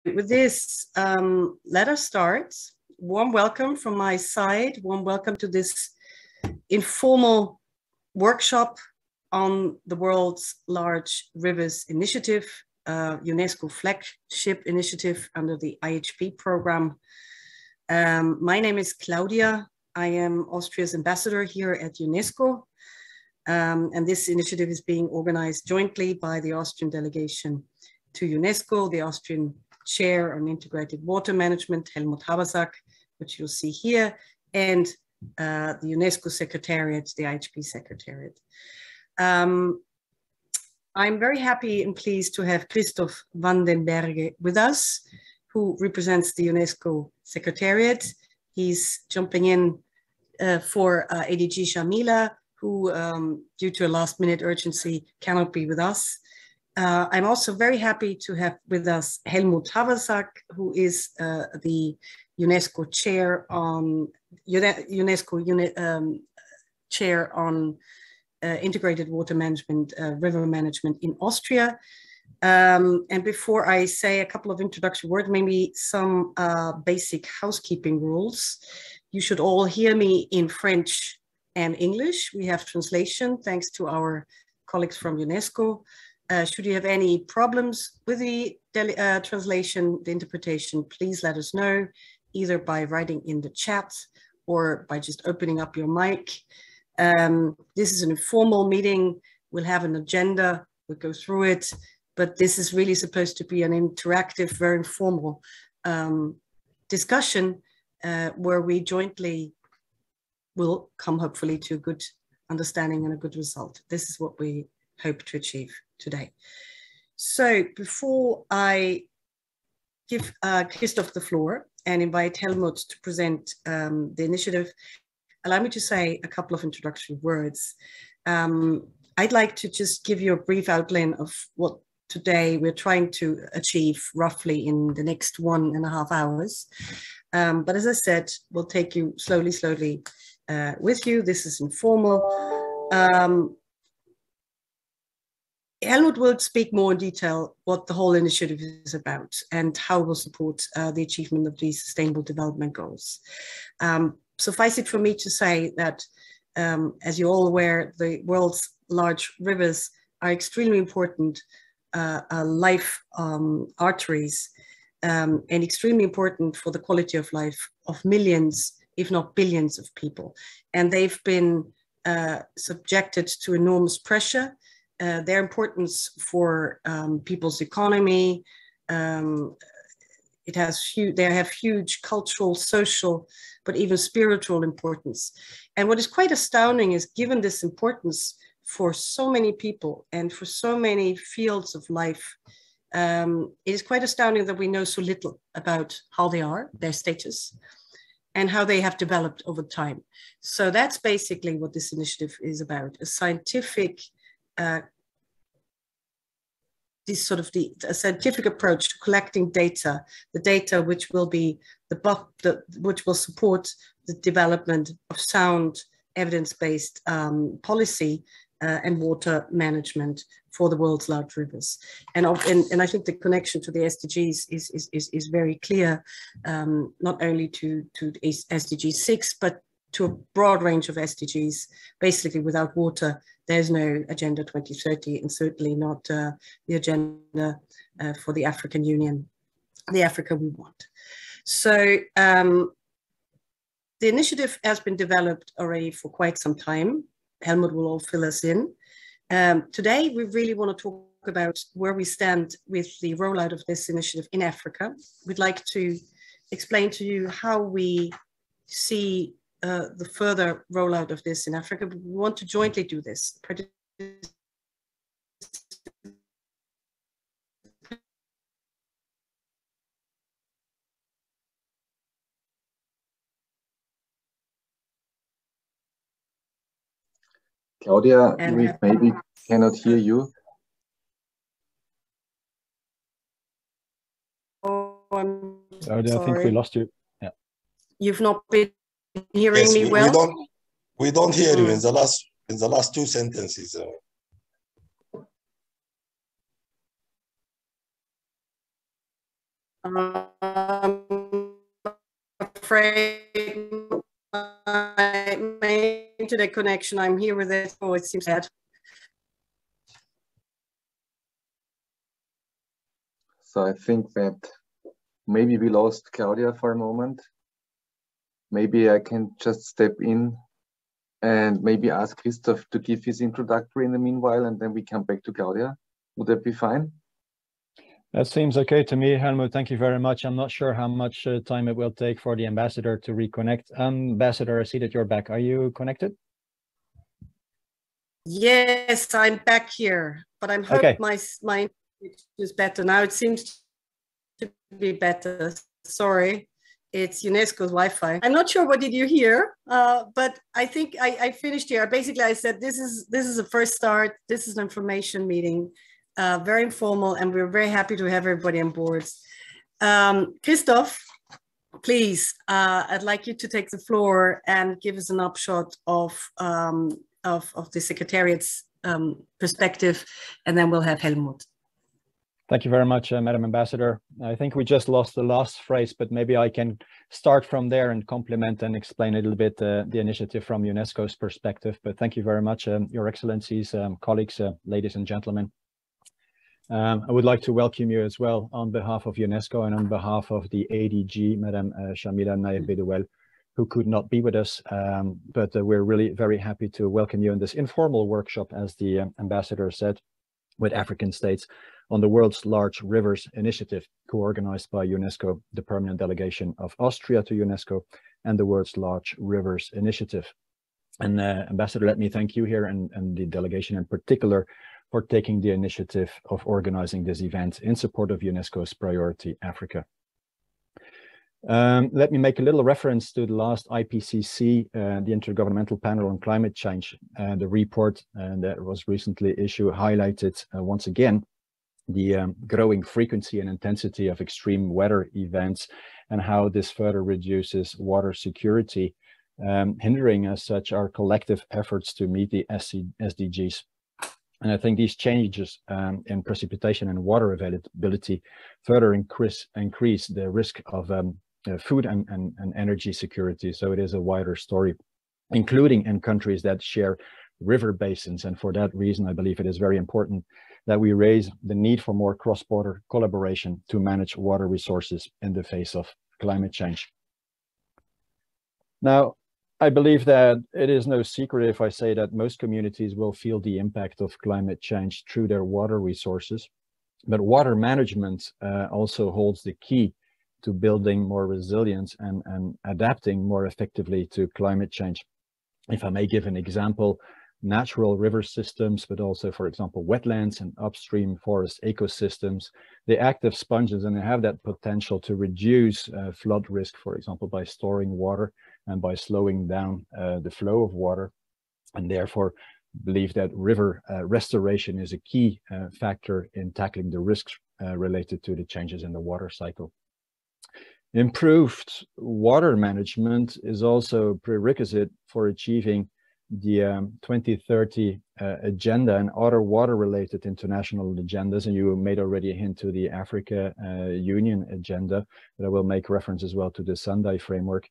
with this, let us start. Warm welcome from my side. Warm welcome to this informal workshop on the world's large rivers initiative, UNESCO flagship initiative under the IHP program. My name is Claudia. I am Austria's ambassador here at UNESCO. And this initiative is being organized jointly by the Austrian delegation to UNESCO, the Austrian chair on integrated water management, Helmut Habersack, which you'll see here, and the UNESCO Secretariat, the IHP Secretariat. I'm very happy and pleased to have Christoph van den Berge with us, who represents the UNESCO Secretariat. He's jumping in for ADG Shamila, who, due to a last-minute urgency, cannot be with us. I'm also very happy to have with us Helmut Habersack, who is the UNESCO chair on chair on integrated water management, river management in Austria. And before I say a couple of introductory words, maybe some basic housekeeping rules. You should all hear me in French and English. We have translation thanks to our colleagues from UNESCO. Should you have any problems with the translation, the interpretation, please let us know, either by writing in the chat or by just opening up your mic. This is an informal meeting. We'll have an agenda, we'll go through it, but this is really supposed to be an interactive, very informal discussion where we jointly will come hopefully to a good understanding and a good result. This is what we hope to achieve today. So before I give Christoph the floor and invite Helmut to present the initiative, allow me to say a couple of introductory words. I'd like to just give you a brief outline of what today we're trying to achieve roughly in the next 1.5 hours. But as I said, we'll take you slowly with you. This is informal. Helmut will speak more in detail what the whole initiative is about and how it will support the achievement of these sustainable development goals. Suffice it for me to say that, as you're all aware, the world's large rivers are extremely important life arteries and extremely important for the quality of life of millions, if not billions of people. And they've been subjected to enormous pressure. Their importance for people's economy, they have huge cultural, social, but even spiritual importance. And what is quite astounding is, given this importance for so many people and for so many fields of life, it is quite astounding that we know so little about how they are, their status, and how they have developed over time. So that's basically what this initiative is about, a scientific a scientific approach to collecting data, the data which will be which will support the development of sound, evidence-based policy and water management for the world's large rivers. And I think the connection to the SDGs is very clear, not only to SDG 6, but to a broad range of SDGs. Basically, without water, there's no Agenda 2030, and certainly not the agenda for the African Union, the Africa we want. So the initiative has been developed already for quite some time. Helmut will all fill us in. Today, we really want to talk about where we stand with the rollout of this initiative in Africa. We'd like to explain to you how we see the further rollout of this in Africa, but we want to jointly do this. Claudia, we maybe cannot hear you. Oh, I'm Claudia, sorry. I think we lost you. Yeah. You've not been hearing me well? We don't hear you in the last two sentences. I'm afraid my internet connection, I'm here with it. Oh, it seems bad. So I think that maybe we lost Claudia for a moment. Maybe I can just step in and maybe ask Christoph to give his introductory in the meanwhile, and then we come back to Claudia. Would that be fine? That seems okay to me, Helmut. Thank you very much. I'm not sure how much time it will take for the ambassador to reconnect. Ambassador, I see that you're back. Are you connected? Yes, I'm back here, but I'm hoping my is better now. It seems to be better. Sorry, it's Unesco's Wi-Fi. I'm not sure what did you hear, but I think I finished here. Basically, I said this is a first start. This is an information meeting. Very informal, and we're very happy to have everybody on board. Christoph, please, I'd like you to take the floor and give us an upshot of the Secretariat's perspective, and then we'll have Helmut. Thank you very much, Madam Ambassador. I think we just lost the last phrase, but maybe I can start from there and complement and explain a little bit the initiative from UNESCO's perspective. But thank you very much, Your Excellencies, colleagues, ladies and gentlemen. I would like to welcome you as well on behalf of UNESCO and on behalf of the ADG, Madam Shamila Nair-Bedouel, who could not be with us, but we're really very happy to welcome you in this informal workshop, as the ambassador said, with African states on the world's large rivers initiative, co-organized by UNESCO, the Permanent Delegation of Austria to UNESCO, and the world's large rivers initiative. And Ambassador, let me thank you here and the delegation in particular for taking the initiative of organizing this event in support of UNESCO's priority, Africa. Let me make a little reference to the last IPCC, the Intergovernmental Panel on Climate Change. The report that was recently issued highlighted once again the growing frequency and intensity of extreme weather events and how this further reduces water security, hindering as such our collective efforts to meet the SDGs. And I think these changes in precipitation and water availability further increase the risk of food and energy security. So it is a wider story, including in countries that share river basins. And for that reason, I believe it is very important that we raise the need for more cross-border collaboration to manage water resources in the face of climate change. Now, I believe that it is no secret if I say that most communities will feel the impact of climate change through their water resources, but water management also holds the key to building more resilience and adapting more effectively to climate change. If I may give an example, natural river systems, but also, for example, wetlands and upstream forest ecosystems, they act as sponges and they have that potential to reduce flood risk, for example, by storing water and by slowing down the flow of water, and therefore believe that river restoration is a key factor in tackling the risks related to the changes in the water cycle. Improved water management is also a prerequisite for achieving the 2030 agenda and other water-related international agendas, and you made already a hint to the Africa Union agenda, but I will make reference as well to the Sendai framework.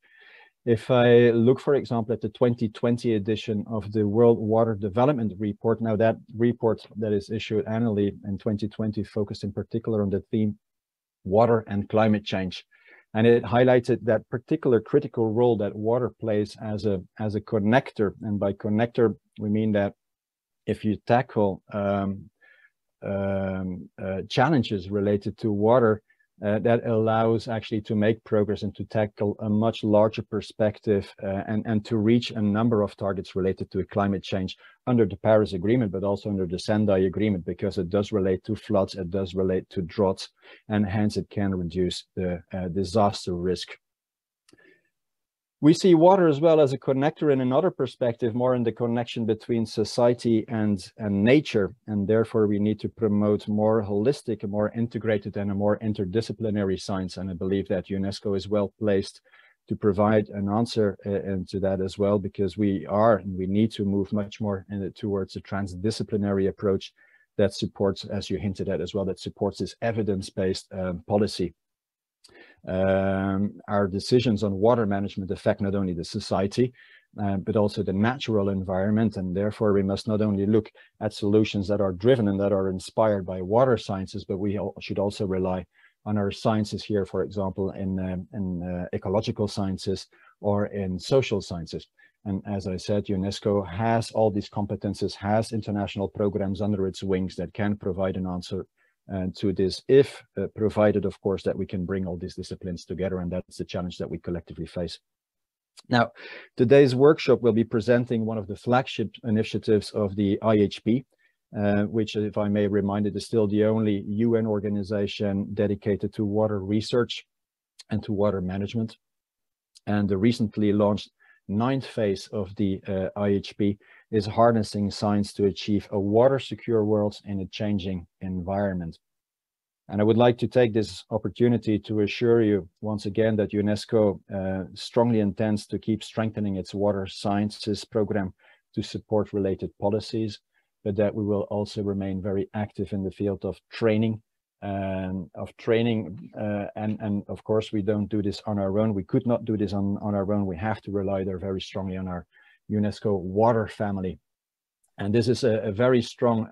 If I look, for example, at the 2020 edition of the World Water Development Report, now that report that is issued annually in 2020 focused in particular on the theme water and climate change. And it highlighted that particular critical role that water plays as a connector. And by connector, we mean that if you tackle challenges related to water, that allows actually to make progress and to tackle a much larger perspective and to reach a number of targets related to climate change under the Paris Agreement, but also under the Sendai Agreement, because it does relate to floods, it does relate to droughts, and hence it can reduce the disaster risk. We see water as well as a connector in another perspective, more in the connection between society and nature, and therefore we need to promote more holistic, more integrated, and a more interdisciplinary science. And I believe that UNESCO is well placed to provide an answer into that as well, because we need to move much more towards a transdisciplinary approach that supports, as you hinted at as well, that supports this evidence-based policy. Our decisions on water management affect not only the society, but also the natural environment, and therefore we must not only look at solutions that are driven and that are inspired by water sciences, but we should also rely on our sciences here, for example, in ecological sciences or in social sciences. And as I said, UNESCO has all these competences, has international programs under its wings that can provide an answer to this, if provided, of course, that we can bring all these disciplines together, and that's the challenge that we collectively face. Now, today's workshop will be presenting one of the flagship initiatives of the IHP, which, if I may remind it, is still the only UN organization dedicated to water research and to water management. And the recently launched 9th phase of the IHP is harnessing science to achieve a water-secure world in a changing environment. And I would like to take this opportunity to assure you once again that UNESCO strongly intends to keep strengthening its water sciences program to support related policies, but that we will also remain very active in the field of training. And of course, we don't do this on our own. We could not do this on our own. We have to rely there very strongly on our UNESCO water family. And this is a very strong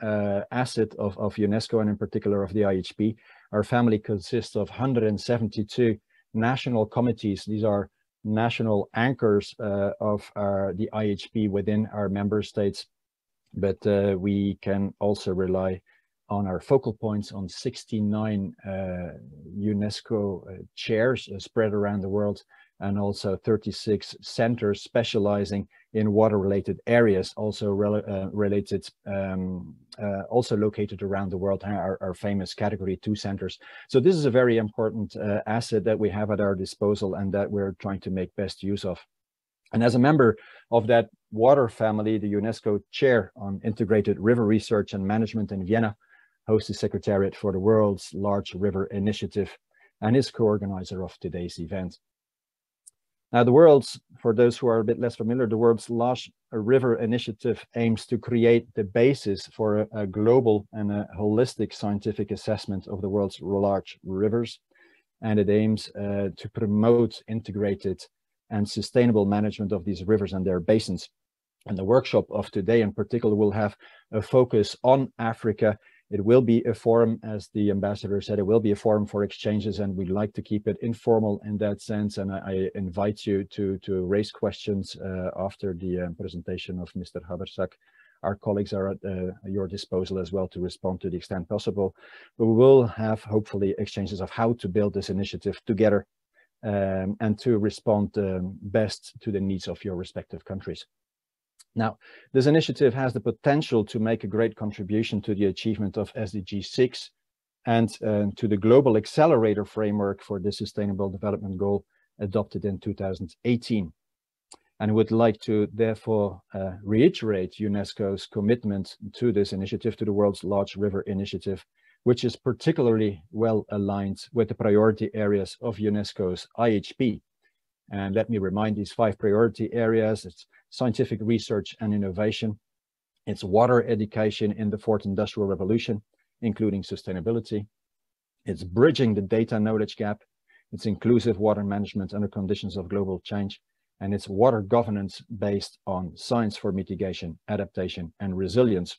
asset of UNESCO, and in particular of the IHP. Our family consists of 172 national committees. These are national anchors of the IHP within our member states. But we can also rely on our focal points on 69 UNESCO chairs spread around the world, and also 36 centers specializing in water-related areas, also also located around the world, our famous Category 2 centers. So this is a very important asset that we have at our disposal and that we're trying to make best use of. And as a member of that water family, the UNESCO Chair on Integrated River Research and Management in Vienna hosts the Secretariat for the World's Large River Initiative and is co-organizer of today's event. Now, for those who are a bit less familiar, the World's Large River Initiative aims to create the basis for a global and a holistic scientific assessment of the world's large rivers. And it aims to promote integrated and sustainable management of these rivers and their basins. And the workshop of today in particular will have a focus on Africa. It will be a forum, as the ambassador said, it will be a forum for exchanges, and we'd like to keep it informal in that sense. And I invite you to raise questions after the presentation of Mr. Habersack. Our colleagues are at your disposal as well to respond to the extent possible. But we will have hopefully exchanges of how to build this initiative together and to respond best to the needs of your respective countries. Now, this initiative has the potential to make a great contribution to the achievement of SDG 6 and to the global accelerator framework for the Sustainable Development Goal adopted in 2018. And I would like to therefore reiterate UNESCO's commitment to this initiative, to the World's Large River Initiative, which is particularly well aligned with the priority areas of UNESCO's IHP. And let me remind these 5 priority areas. It's scientific research and innovation. It's water education in the 4th Industrial Revolution, including sustainability. It's bridging the data knowledge gap. It's inclusive water management under conditions of global change. And it's water governance based on science for mitigation, adaptation, and resilience.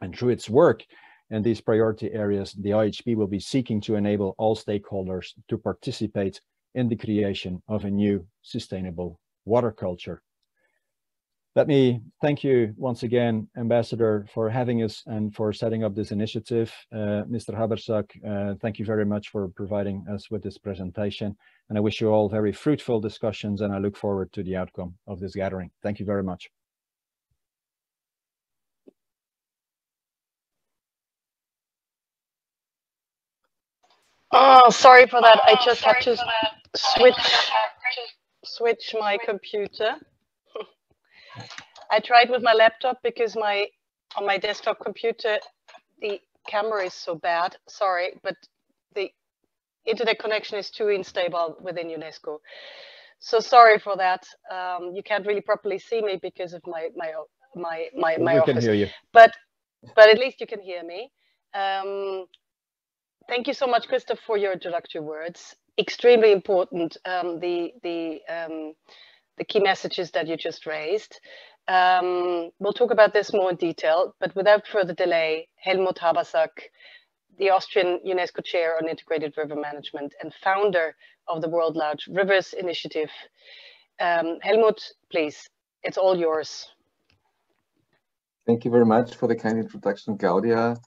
And through its work in these priority areas, the IHP will be seeking to enable all stakeholders to participate in the creation of a new sustainable water culture. Let me thank you once again, Ambassador, for having us and for setting up this initiative. Mr. Habersack, thank you very much for providing us with this presentation. And I wish you all very fruitful discussions, and I look forward to the outcome of this gathering. Thank you very much. Oh, sorry for that. I just had to switch my computer. I tried with my laptop because on my desktop computer, the camera is so bad. Sorry, but the internet connection is too unstable within UNESCO. So sorry for that. You can't really properly see me because of my office. Can hear you. But at least you can hear me. Thank you so much, Christoph, for your introductory words. extremely important, the key messages that you just raised. We'll talk about this more in detail, but without further delay, Helmut Habersack, the Austrian UNESCO Chair on Integrated River Management and founder of the World Large Rivers Initiative. Helmut, please, it's all yours. Thank you very much for the kind introduction, Claudia,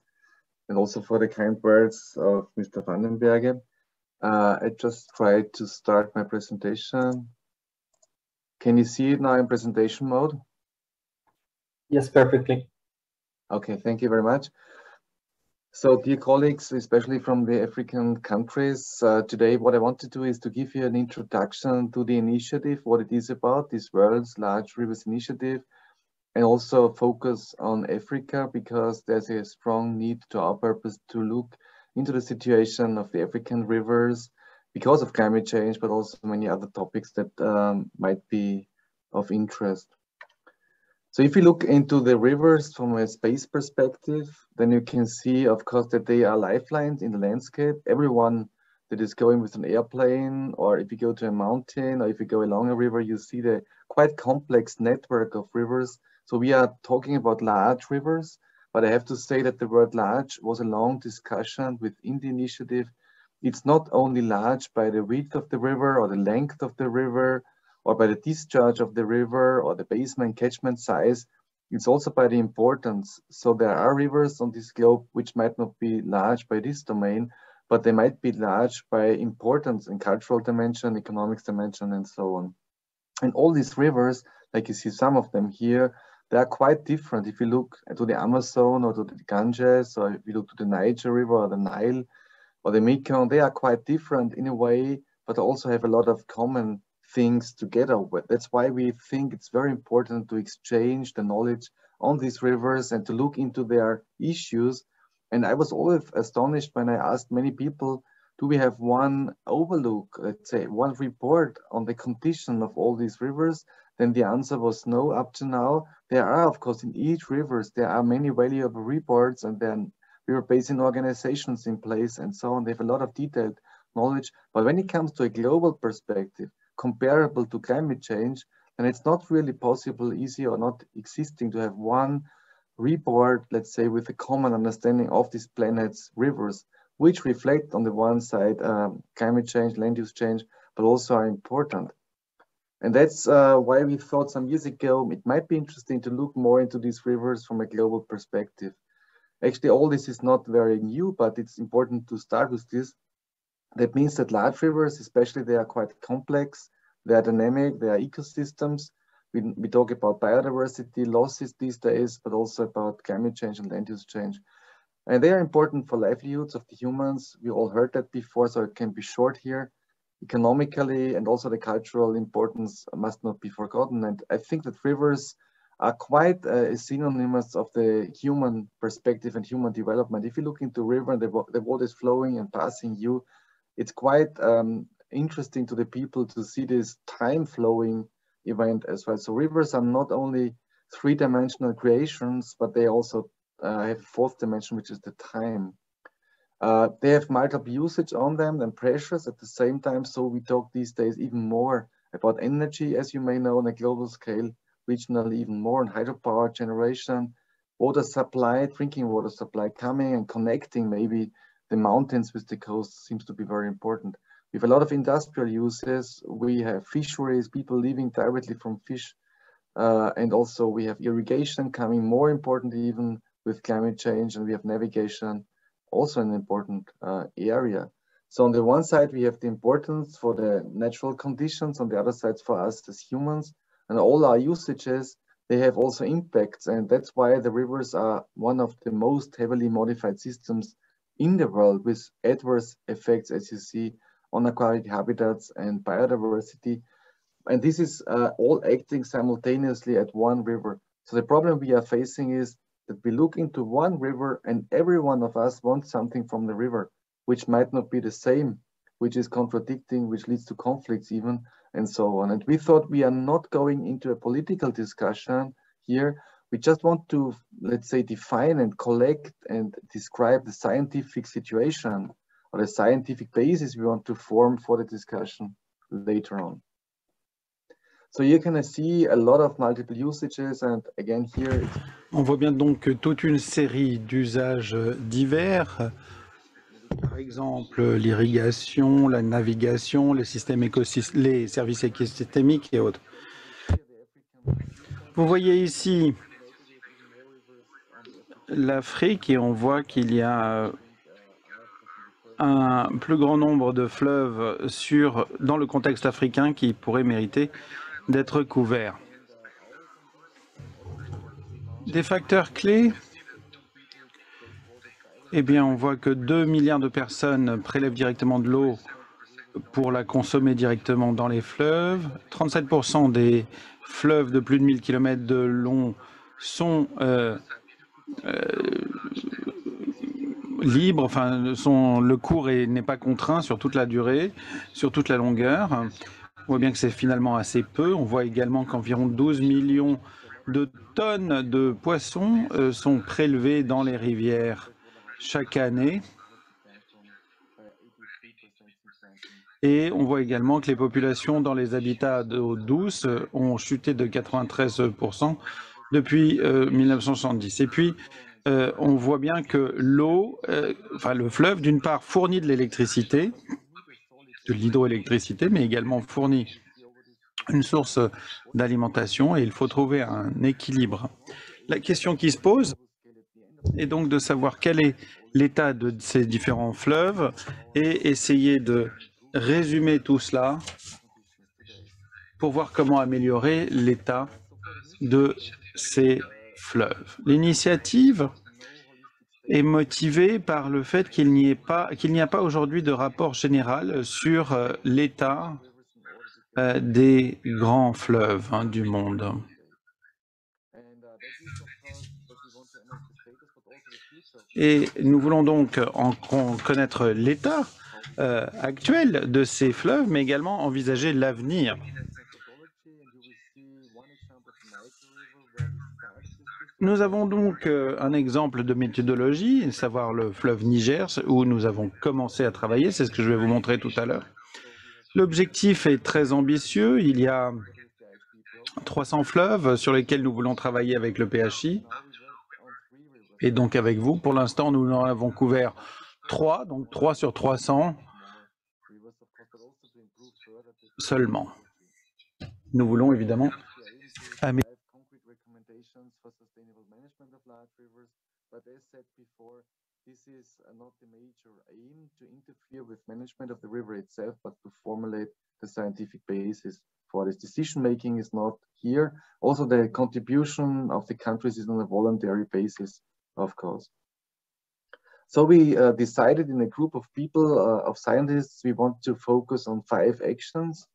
and also for the kind words of Mr. Vandenberge. I just tried to start my presentation. Can you see it now in presentation mode? Yes, perfectly. Okay, thank you very much. So, dear colleagues, especially from the African countries, today what I want to do is to give you an introduction to the initiative, what it is about, this World's Large Rivers Initiative, and also focus on Africa, because there's a strong need to our purpose to look into the situation of the African rivers because of climate change, but also many other topics that might be of interest. So if you look into the rivers from a space perspective, then you can see, of course, that they are lifelines in the landscape. Everyone that is going with an airplane, or if you go to a mountain, or if you go along a river, you see the quite complex network of rivers. So we are talking about large rivers, but I have to say that the word large was a long discussion within the initiative. It's not only large by the width of the river or the length of the river, or by the discharge of the river or the basin catchment size, it's also by the importance. So there are rivers on this globe which might not be large by this domain, but they might be large by importance in cultural dimension, economics dimension, and so on. And all these rivers, like you see some of them here, they are quite different. If you look to the Amazon or to the Ganges, or if you look to the Niger River or the Nile or the Mekong, they are quite different in a way, but also have a lot of common things together with. That's why we think it's very important to exchange the knowledge on these rivers and to look into their issues. And I was always astonished when I asked many people, do we have one overlook, let's say one report on the condition of all these rivers? Then the answer was no. Up to now, there are, of course, in each rivers, there are many valuable reports, and then river basin organizations in place and so on. They have a lot of detailed knowledge. But when it comes to a global perspective, comparable to climate change, then it's not really possible, easy, or not existing to have one report, let's say, with a common understanding of this planet's rivers, which reflect on the one side climate change, land use change, but also are important. And that's why we thought some years ago it might be interesting to look more into these rivers from a global perspective. Actually, all this is not very new, but it's important to start with this. That means that large rivers, especially, they are quite complex, they are dynamic, they are ecosystems. We talk about biodiversity losses these days, but also about climate change and land use change. And they are important for livelihoods of the humans. We all heard that before, so it can be short here. Economically, and also the cultural importance must not be forgotten. And I think that rivers are quite synonymous of the human perspective and human development. If you look into river and the water is flowing and passing you, it's quite interesting to the people to see this time flowing event as well. So rivers are not only three-dimensional creations, but they also have a fourth dimension, which is the time. They have multiple usage on them and pressures at the same time. So we talk these days even more about energy, as you may know, on a global scale, regionally even more on hydropower generation, water supply, drinking water supply coming and connecting maybe the mountains with the coast seems to be very important. We have a lot of industrial uses. We have fisheries, people living directly from fish. And also we have irrigation coming more important even with climate change, and we have navigation, also an important area. So on the one side, we have the importance for the natural conditions. On the other side, for us as humans and all our usages, they have also impacts. And that's why the rivers are one of the most heavily modified systems in the world, with adverse effects, as you see, on aquatic habitats and biodiversity. And this is all acting simultaneously at one river. So the problem we are facing is that we look into one river and every one of us wants something from the river, which might not be the same, which is contradicting, which leads to conflicts even, and so on. And we thought we are not going into a political discussion here. We just want to, let's say, define and collect and describe the scientific situation or the scientific basis we want to form for the discussion later on. So you can see a lot of multiple usages, and again here. On voit bien donc toute une série d'usages divers. Par exemple, l'irrigation, la navigation, les services écosystémiques et autres. Vous voyez ici l'Afrique et on voit qu'il y a un plus grand nombre de fleuves dans le contexte africain qui pourraient mériter d'être couverts. Des facteurs clés, eh bien, on voit que 2 milliards de personnes prélèvent directement de l'eau pour la consommer directement dans les fleuves. 37% des fleuves de plus de 1000 km de long sont libres, enfin, le cours n'est pas contraint sur toute la durée, sur toute la longueur. On voit bien que c'est finalement assez peu. On voit également qu'environ 12 millions de tonnes de poissons sont prélevés dans les rivières chaque année. Et on voit également que les populations dans les habitats d'eau douce ont chuté de 93% depuis 1970. Et puis, on voit bien que l'eau, le fleuve, d'une part, fournit de l'électricité, de l'hydroélectricité, mais également fournit une source d'alimentation et il faut trouver un équilibre. La question qui se pose est donc de savoir quel est l'état de ces différents fleuves et essayer de résumer tout cela pour voir comment améliorer l'état de ces fleuves. L'initiative est motivée par le fait qu'il n'y a pas aujourd'hui de rapport général sur l'état des grands fleuves du monde. Et nous voulons donc en connaître l'état actuel de ces fleuves, mais également envisager l'avenir. Nous avons donc un exemple de méthodologie, à savoir le fleuve Niger, où nous avons commencé à travailler, c'est ce que je vais vous montrer tout à l'heure. L'objectif est très ambitieux, il y a 300 fleuves sur lesquels nous voulons travailler avec le PHI, et donc avec vous. Pour l'instant, nous en avons couvert 3, donc 3 sur 300 seulement. Nous voulons évidemment améliorer. This is not the major aim to interfere with management of the river itself, but to formulate the scientific basis for this. Decision making is not here. Also, the contribution of the countries is on a voluntary basis, of course. So we decided in a group of people, of scientists, we want to focus on 5 actions.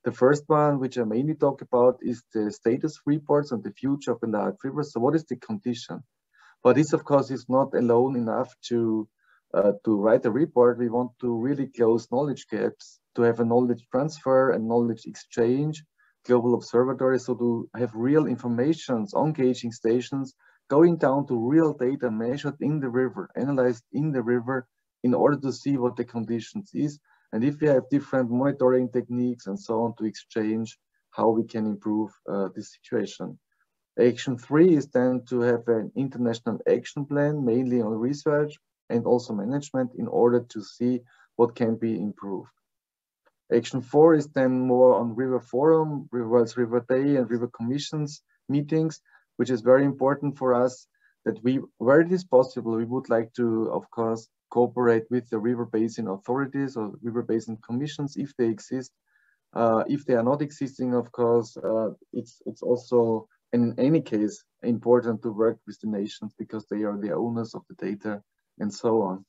The first one, which I mainly talk about, is the status reports on the future of the large rivers. So what is the condition? But this, of course, is not alone enough to write a report. We want to really close knowledge gaps, to have a knowledge transfer and knowledge exchange, global observatory, so to have real informations on gauging stations, going down to real data measured in the river, analyzed in the river, in order to see what the conditions is. And if we have different monitoring techniques and so on, to exchange how we can improve this situation. Action 3 is then to have an international action plan, mainly on research and also management, in order to see what can be improved. Action 4 is then more on River Forum, World River Day and River Commissions meetings, which is very important for us, that we, where it is possible, we would like to, of course, cooperate with the river basin authorities or river basin commissions if they exist. If they are not existing, of course, it's also, and in any case, important to work with the nations because they are the owners of the data and so on.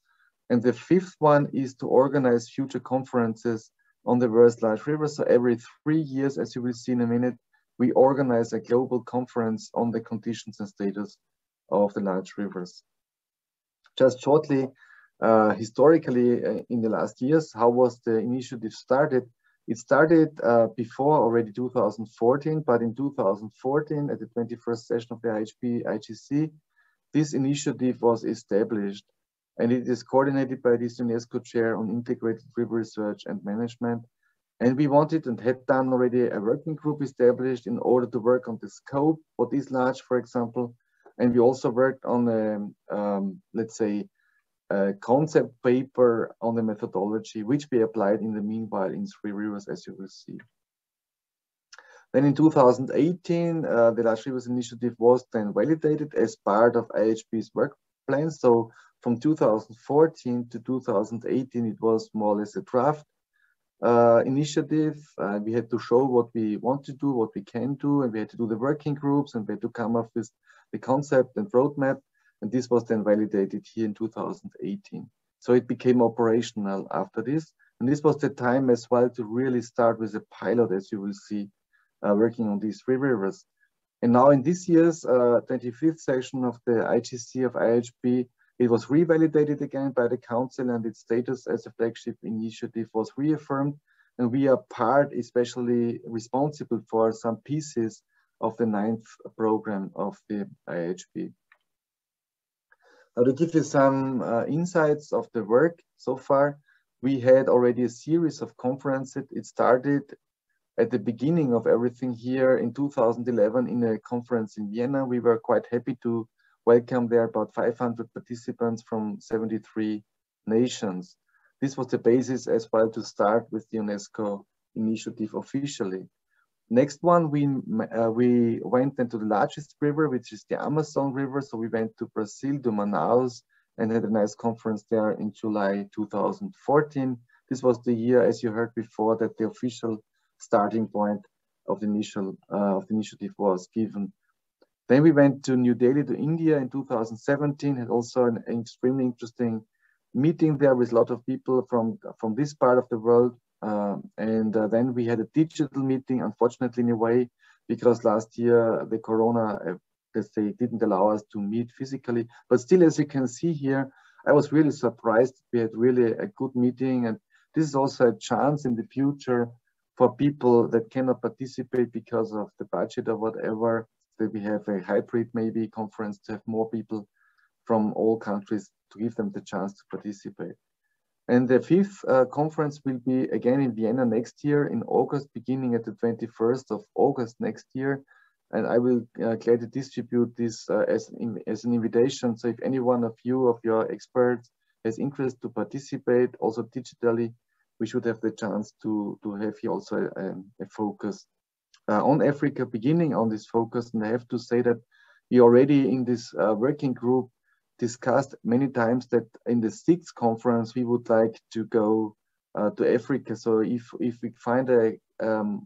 And the 5th one is to organize future conferences on the world's large rivers. So every 3 years, as you will see in a minute, we organize a global conference on the conditions and status of the large rivers. Just shortly, historically, in the last years, how was the initiative started? It started before already 2014, but in 2014, at the 21st session of the IGC, this initiative was established. and it is coordinated by this UNESCO chair on integrated river research and management. And we wanted and had done already a working group established in order to work on the scope, what is large, for example. And we also worked on let's say, a concept paper on the methodology, which we applied in the meanwhile in 3 rivers, as you will see. Then in 2018, the Large Rivers Initiative was then validated as part of IHB's work plan. So from 2014 to 2018, it was more or less a draft initiative. We had to show what we want to do, what we can do, and we had to do the working groups, and we had to come up with the concept and roadmap. And this was then validated here in 2018. So it became operational after this. And this was the time as well to really start with a pilot, as you will see, working on these 3 rivers. And now in this year's 25th session of the IGC of IHB, it was revalidated again by the Council, and its status as a flagship initiative was reaffirmed. And we are part, especially responsible for some pieces of the 9th program of the IHB. Now, to give you some insights of the work so far, we had already a series of conferences. It started at the beginning of everything here in 2011 in a conference in Vienna. We were quite happy to welcome there about 500 participants from 73 nations. This was the basis as well to start with the UNESCO initiative officially. Next one, we went into the largest river, which is the Amazon River. So we went to Brazil, to Manaus, and had a nice conference there in July 2014. This was the year, as you heard before, that the official starting point of the initiative was given. Then we went to New Delhi, to India in 2017, had also an extremely interesting meeting there with a lot of people from this part of the world. Then we had a digital meeting, unfortunately in a way, because last year the Corona, let's say, didn't allow us to meet physically. But still, as you can see here, I was really surprised. We had really a good meeting, and this is also a chance in the future for people that cannot participate because of the budget or whatever, that we have a hybrid maybe conference to have more people from all countries to give them the chance to participate. And the 5th conference will be again in Vienna next year in August, beginning at the 21st of August next year. And I will gladly distribute this as an invitation. So if any one of you, of your experts, has interest to participate, also digitally, we should have the chance to have here also a focus on Africa, beginning on this focus. And I have to say that we already in this working group discussed many times that in the 6th conference, we would like to go to Africa. So if we find an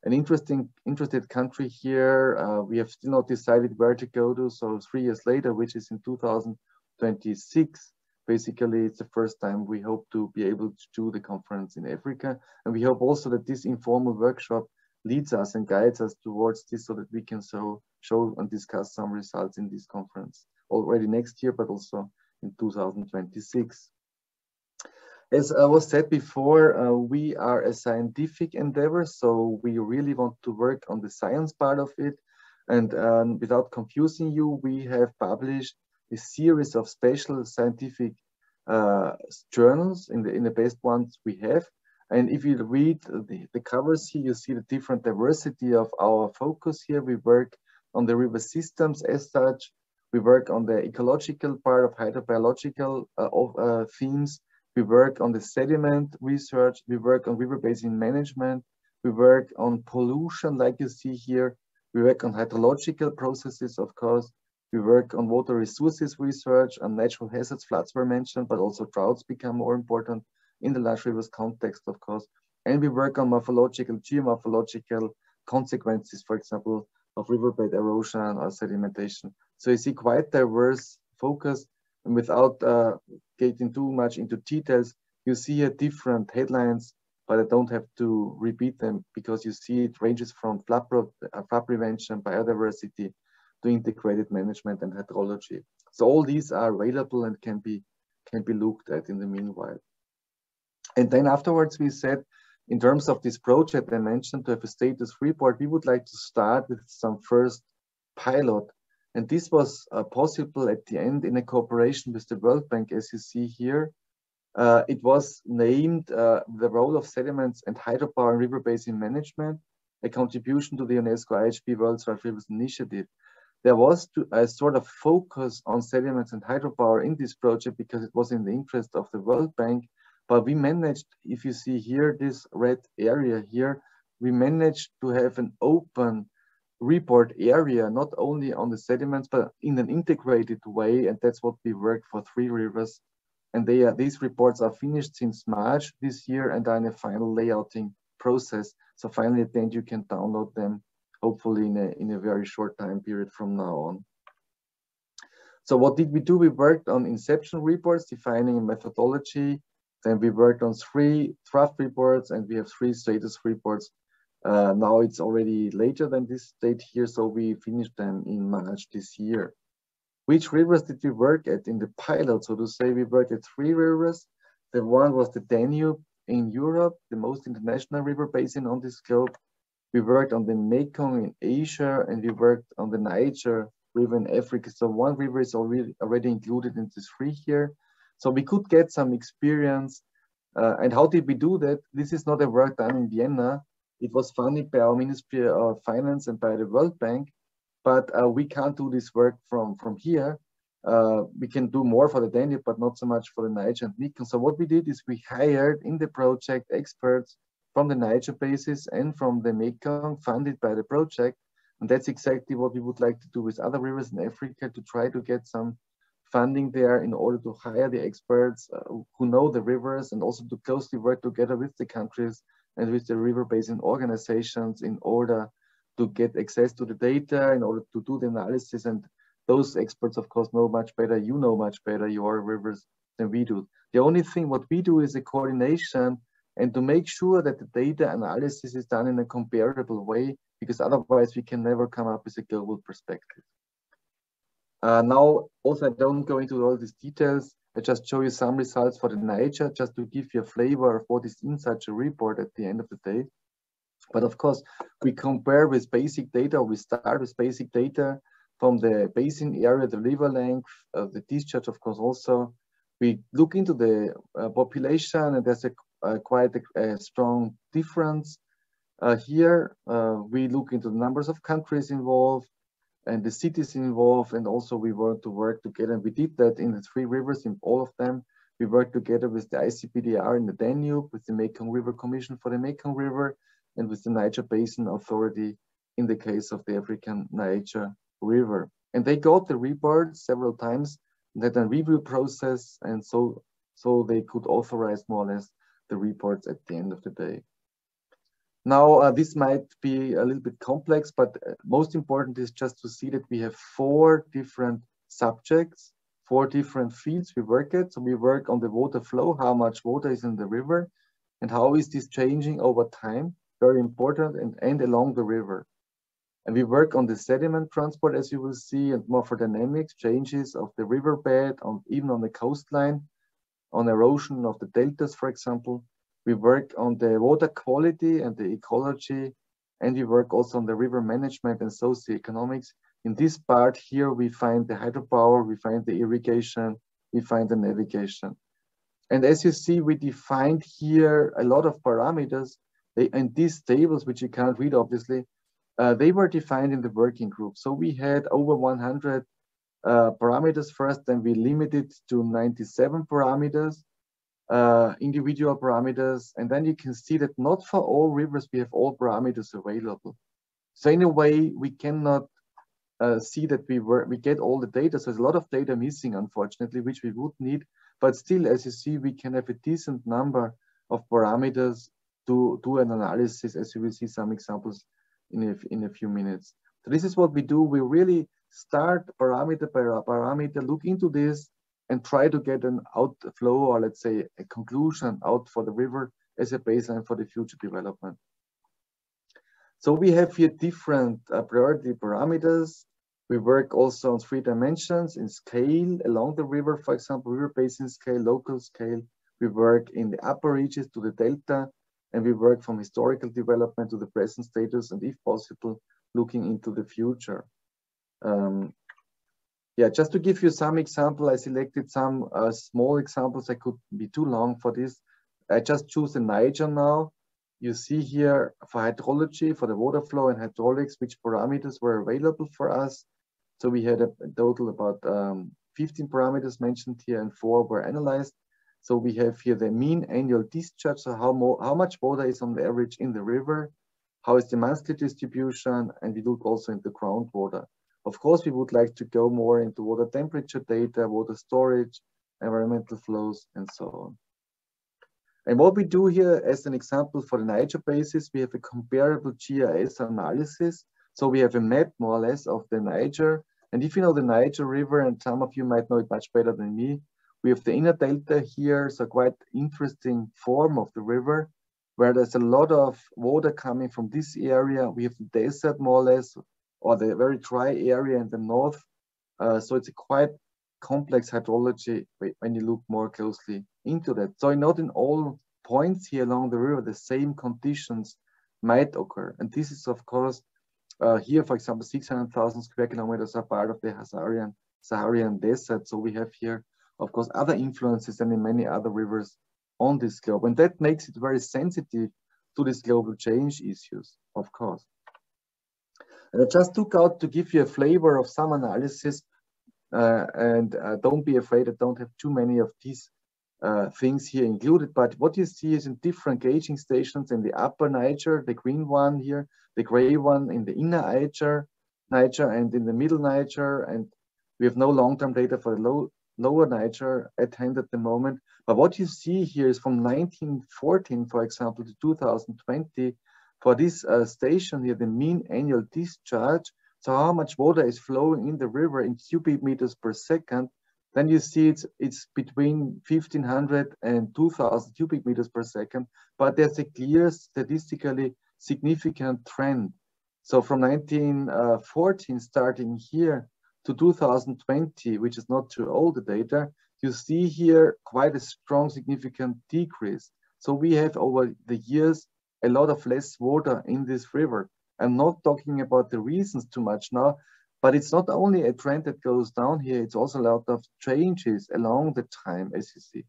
interested country here, we have still not decided where to go to. So 3 years later, which is in 2026, basically it's the first time we hope to be able to do the conference in Africa. And we hope also that this informal workshop leads us and guides us towards this, so that we can show and discuss some results in this conference already next year, but also in 2026. As I was said before, we are a scientific endeavor, so we really want to work on the science part of it. And without confusing you, we have published a series of special scientific journals in the best ones we have. And if you read the covers here, you see the different diversity of our focus here. We work on the river systems as such. We work on the ecological part of hydrobiological themes. We work on the sediment research. We work on river basin management. We work on pollution, like you see here. We work on hydrological processes, of course. We work on water resources research, and natural hazards, floods were mentioned, but also droughts become more important in the large rivers context, of course. And we work on morphological, geomorphological consequences, for example, of riverbed erosion or sedimentation. So you see quite diverse focus, and without getting too much into details, you see here different headlines, but I don't have to repeat them because you see it ranges from flood prevention, biodiversity, to integrated management and hydrology. So all these are available and can be looked at in the meanwhile. And then afterwards we said, in terms of this project I mentioned, to have a status report, we would like to start with some first pilot And this was possible at the end in a cooperation with the World Bank, as you see here. It was named the role of sediments and hydropower and river basin management, a contribution to the UNESCO IHB World Wide Rivers Initiative. There was a sort of focus on sediments and hydropower in this project because it was in the interest of the World Bank. But we managed, if you see here, this red area here, we managed to have an open report area, not only on the sediments, but in an integrated way. And that's what we worked for 3 rivers. And these reports are finished since March this year and are in a final layouting process. So finally, at the end, you can download them, hopefully in a very short time period from now on. So what did we do? We worked on inception reports, defining a methodology. Then we worked on 3 draft reports, and we have 3 status reports. Now it's already later than this date here, so we finished them in March this year. Which rivers did we work at in the pilot? So to say, we worked at 3 rivers. The one was the Danube in Europe, the most international river basin on this globe. We worked on the Mekong in Asia, and we worked on the Niger River in Africa. So 1 river is already included in the 3 here. So we could get some experience. And how did we do that? This is not a work done in Vienna. It was funded by our Ministry of Finance and by the World Bank, but we can't do this work from here. We can do more for the Danube, but not so much for the Niger and Mekong. So what we did is we hired in the project experts from the Niger basin and from the Mekong, funded by the project. And that's exactly what we would like to do with other rivers in Africa, to try to get some funding there in order to hire the experts who know the rivers, and also to closely work together with the countries and with the river basin organizations in order to get access to the data, in order to do the analysis. And those experts, of course, know much better, you know much better your rivers than we do. The only thing what we do is a coordination and to make sure that the data analysis is done in a comparable way, because otherwise we can never come up with a global perspective. Now, also, I don't go into all these details. I just show you some results for the Niger, just to give you a flavor of what is in such a report at the end of the day. But of course, we compare with basic data. We start with basic data from the basin area, the river length, the discharge, of course, also. We look into the population, and there's quite a strong difference. Here, we look into the numbers of countries involved and the cities involved, and also we want to work together. And we did that in the 3 rivers, in all of them. We worked together with the ICPDR in the Danube, with the Mekong River Commission for the Mekong River, and with the Niger Basin Authority in the case of the African Niger River. And they got the report several times, and had a review process, and so they could authorize more or less the reports at the end of the day. Now, this might be a little bit complex, but most important is just to see that we have 4 different subjects, 4 different fields we work at. So we work on the water flow, how much water is in the river, and how is this changing over time, very important, and along the river. And we work on the sediment transport, as you will see, and morphodynamics, changes of the riverbed, even on the coastline, on erosion of the deltas, for example. We work on the water quality and the ecology, and we work also on the river management and socioeconomics. In this part here, we find the hydropower, we find the irrigation, we find the navigation. And as you see, we defined here a lot of parameters. And these tables, which you can't read, obviously, they were defined in the working group. So we had over 100 parameters first, then we limited to 97 parameters. Individual parameters, and then you can see that not for all rivers we have all parameters available. So in a way, we cannot see that we get all the data. So there's a lot of data missing, unfortunately, which we would need. But still, as you see, we can have a decent number of parameters to do an analysis, as you will see some examples in a few minutes. So this is what we do. We really start parameter by parameter, look into this, and try to get an outflow, or let's say a conclusion out for the river as a baseline for the future development. So we have here different priority parameters. We work also on 3 dimensions in scale along the river, for example, river basin scale, local scale. We work in the upper reaches to the delta, and we work from historical development to the present status, and if possible, looking into the future. Yeah, just to give you some example, I selected some small examples. I could be too long for this. I just choose the Niger now. You see here for hydrology, for the water flow and hydraulics, which parameters were available for us. So we had a total about 15 parameters mentioned here, and 4 were analyzed. So we have here the mean annual discharge, so how much water is on the average in the river, how is the monthly distribution, and we look also into groundwater. Of course, we would like to go more into water temperature data, water storage, environmental flows, and so on. And what we do here, as an example for the Niger Basin, we have a comparable GIS analysis. So we have a map, more or less, of the Niger. And if you know the Niger River, and some of you might know it much better than me, we have the inner delta here, so quite interesting form of the river, where there's a lot of water coming from this area. We have the desert, more or less, or the very dry area in the north. So it's a quite complex hydrology when you look more closely into that. So not in all points here along the river, the same conditions might occur. And this is, of course, here, for example, 600,000 square kilometers are part of the Saharian desert. So we have here, of course, other influences than in many other rivers on this globe. And that makes it very sensitive to these global change issues, of course. And I just took out to give you a flavor of some analysis, and don't be afraid, I don't have too many of these things here included, but what you see is in different gauging stations in the upper Niger, the green one here, the gray one in the inner Niger, and in the middle Niger, and we have no long-term data for the lower Niger at hand at the moment. But what you see here is from 1914, for example, to 2020, for this station here, the mean annual discharge, so how much water is flowing in the river in cubic meters per second, then you see it's between 1,500 and 2,000 cubic meters per second, but there's a clear statistically significant trend. So from 1914, starting here to 2020, which is not too old the data, you see here quite a strong, significant decrease. So we have over the years a lot of less water in this river. I'm not talking about the reasons too much now, but it's not only a trend that goes down here, it's also a lot of changes along the time, as you see.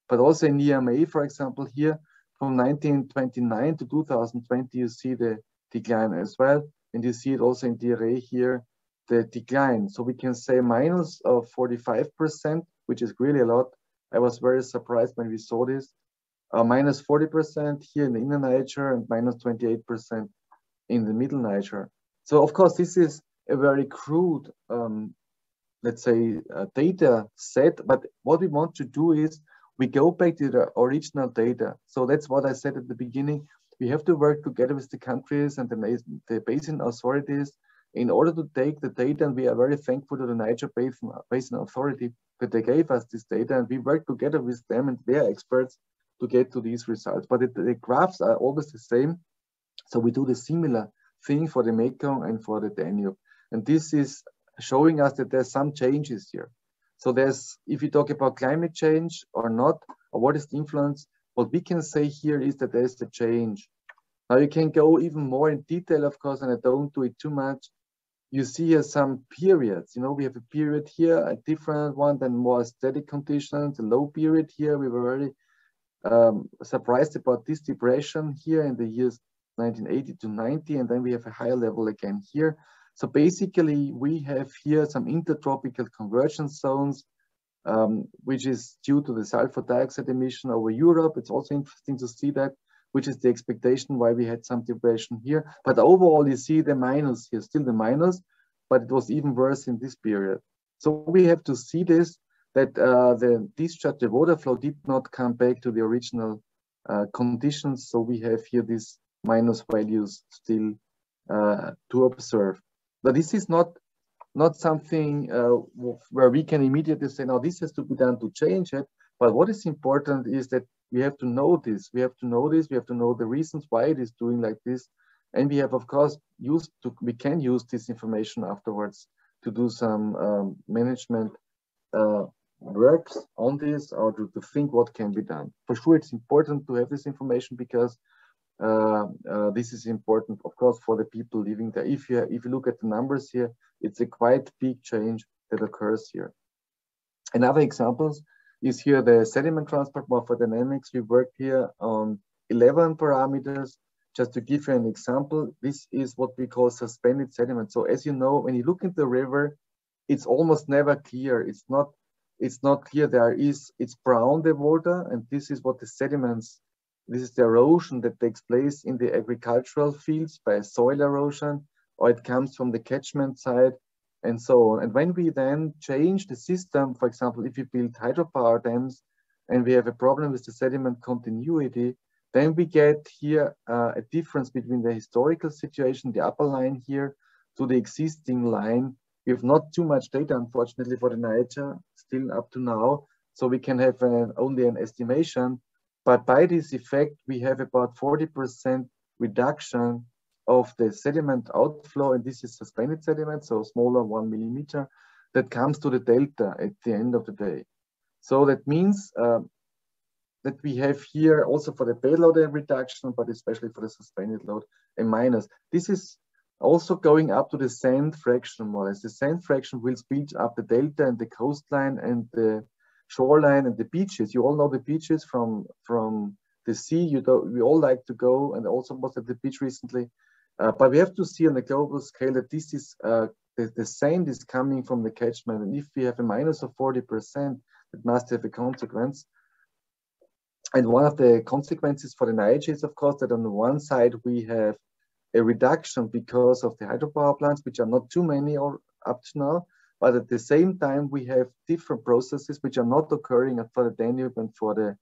But also in EMA, for example, here from 1929 to 2020, you see the decline as well. And you see it also in DRA here, the decline. So we can say minus of 45%, which is really a lot. I was very surprised when we saw this. Minus 40% here in the inner Niger and minus 28% in the middle Niger. So of course, this is a very crude, let's say, data set, but what we want to do is we go back to the original data. So that's what I said at the beginning. We have to work together with the countries and the basin authorities in order to take the data, and we are very thankful to the Niger Basin Authority that they gave us this data, and we work together with them and their experts to get to these results. But the graphs are always the same. So we do the similar thing for the Mekong and for the Danube. And this is showing us that there's some changes here. So there's, if you talk about climate change or not, or what is the influence, what we can say here is that there's a change. Now you can go even more in detail, of course, and I don't do it too much. You see here some periods. You know, we have a period here, a different one than more static conditions, a low period here. We were very surprised about this depression here in the years 1980 to 90, and then we have a higher level again here. So basically, we have here some intertropical convergence zones, which is due to the sulfur dioxide emission over Europe. It's also interesting to see that, which is the expectation why we had some depression here. But overall, you see the minus here, still the minus, but it was even worse in this period. So we have to see this, that the discharge, the water flow did not come back to the original conditions. So we have here these minus values still to observe. But this is not something where we can immediately say, now this has to be done to change it. But what is important is that we have to know this. We have to know this. We have to know the reasons why it is doing like this. And we have, of course, we can use this information afterwards to do some management works on this, or to think what can be done. For sure, it's important to have this information because this is important, of course, for the people living there. If you look at the numbers here, it's a quite big change that occurs here. Another examples is here the sediment transport morphodynamics. We work here on 11 parameters. Just to give you an example, this is what we call suspended sediment. So as you know, when you look into the river, it's almost never clear. It's not clear. It's brown, the water, and this is what the sediments, this is the erosion that takes place in the agricultural fields by soil erosion, or it comes from the catchment side, and so on. And when we then change the system, for example, if we build hydropower dams and we have a problem with the sediment continuity, then we get here a difference between the historical situation, the upper line here, to the existing line. We have not too much data, unfortunately, for the Niger, still up to now, so we can have only an estimation. But by this effect, we have about 40% reduction of the sediment outflow, and this is suspended sediment, so smaller 1 millimeter, that comes to the delta at the end of the day. So that means that we have here also for the payload reduction, but especially for the suspended load, a minus. This is also going up to the sand fraction more or less. The sand fraction will speed up the delta and the coastline and the shoreline and the beaches. You all know the beaches from the sea. We all like to go, and also was at the beach recently. But we have to see on the global scale that this is the sand is coming from the catchment, and if we have a minus of 40%, it must have a consequence. And one of the consequences for the Niger is, of course, that on the one side we have a reduction because of the hydropower plants, which are not too many or up to now, but at the same time we have different processes which are not occurring for the Danube and for the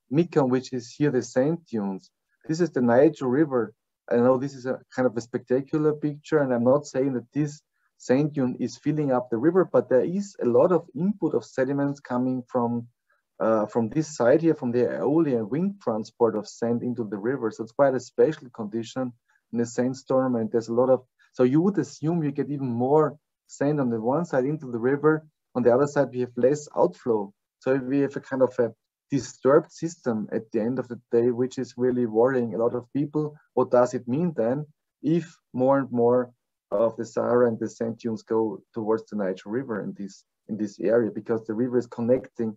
Mekong, which is here the sand dunes. This is the Niger River. I know this is a kind of a spectacular picture, and I'm not saying that this sand dune is filling up the river, but there is a lot of input of sediments coming from this side here, from the aeolian wind transport of sand into the river. So it's quite a special condition in a sandstorm, and there's a lot of, so you would assume you get even more sand on the one side into the river, on the other side we have less outflow. So we have a kind of a disturbed system at the end of the day, which is really worrying a lot of people. What does it mean then if more and more of the Sahara and the sand dunes go towards the Niger River in this area, because the river is connecting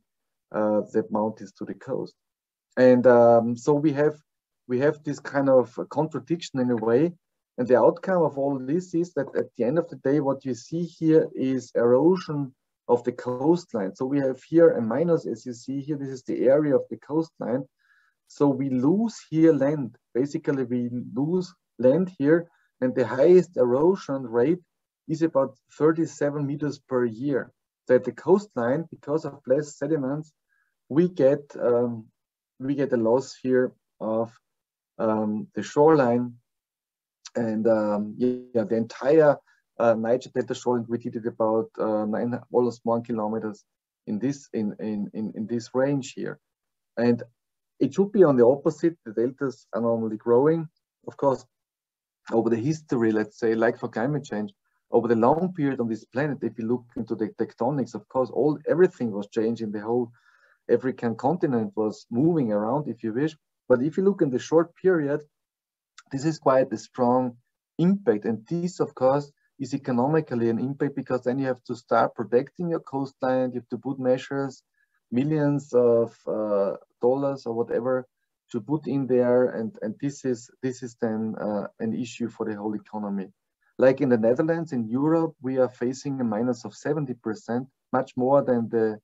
the mountains to the coast. And so we have this kind of contradiction in a way, and the outcome of all this is that at the end of the day, what you see here is erosion of the coastline. So we have here a minus, as you see here, this is the area of the coastline. So we lose here land. Basically, we lose land here, and the highest erosion rate is about 37 meters per year. So at the coastline, because of less sediments, we get a loss here of the shoreline, and the entire Niger Delta shoreline, we did it about almost 1 kilometer in this range here, and it should be on the opposite. The deltas are normally growing, of course, over the history. Let's say, like for climate change, over the long period on this planet, if you look into the tectonics, of course, everything was changing. The whole African continent was moving around, if you wish. But if you look in the short period, this is quite a strong impact. And this, of course, is economically an impact, because then you have to start protecting your coastline. You have to put measures, millions of dollars or whatever to put in there. And this is then an issue for the whole economy. Like in the Netherlands, in Europe, we are facing a minus of 70%, much more than the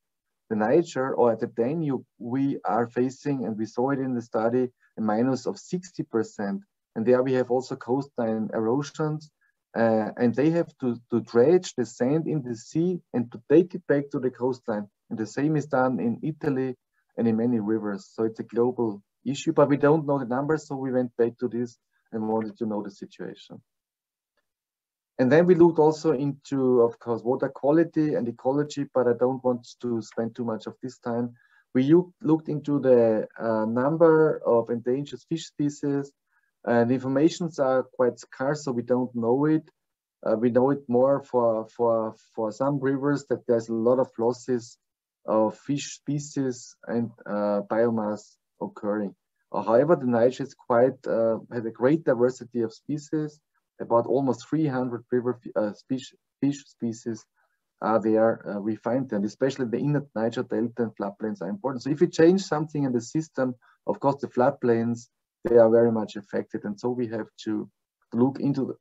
Niger, or at the Danube, we are facing, and we saw it in the study, a minus of 60%. And there we have also coastline erosions, and they have to dredge the sand in the sea and to take it back to the coastline. And the same is done in Italy and in many rivers. So it's a global issue, but we don't know the numbers, so we went back to this and wanted to know the situation. And then we looked also into, of course, water quality and ecology, but I don't want to spend too much of this time. We looked into the number of endangered fish species, and the informations are quite scarce, so we don't know it. We know it more for some rivers, that there's a lot of losses of fish species and biomass occurring. However, the Niger is has a great diversity of species, about almost 300 river fish species, are there, we find them, especially the inner Niger Delta and floodplains are important. So if you change something in the system, of course, the floodplains, they are very much affected. And so we have to look into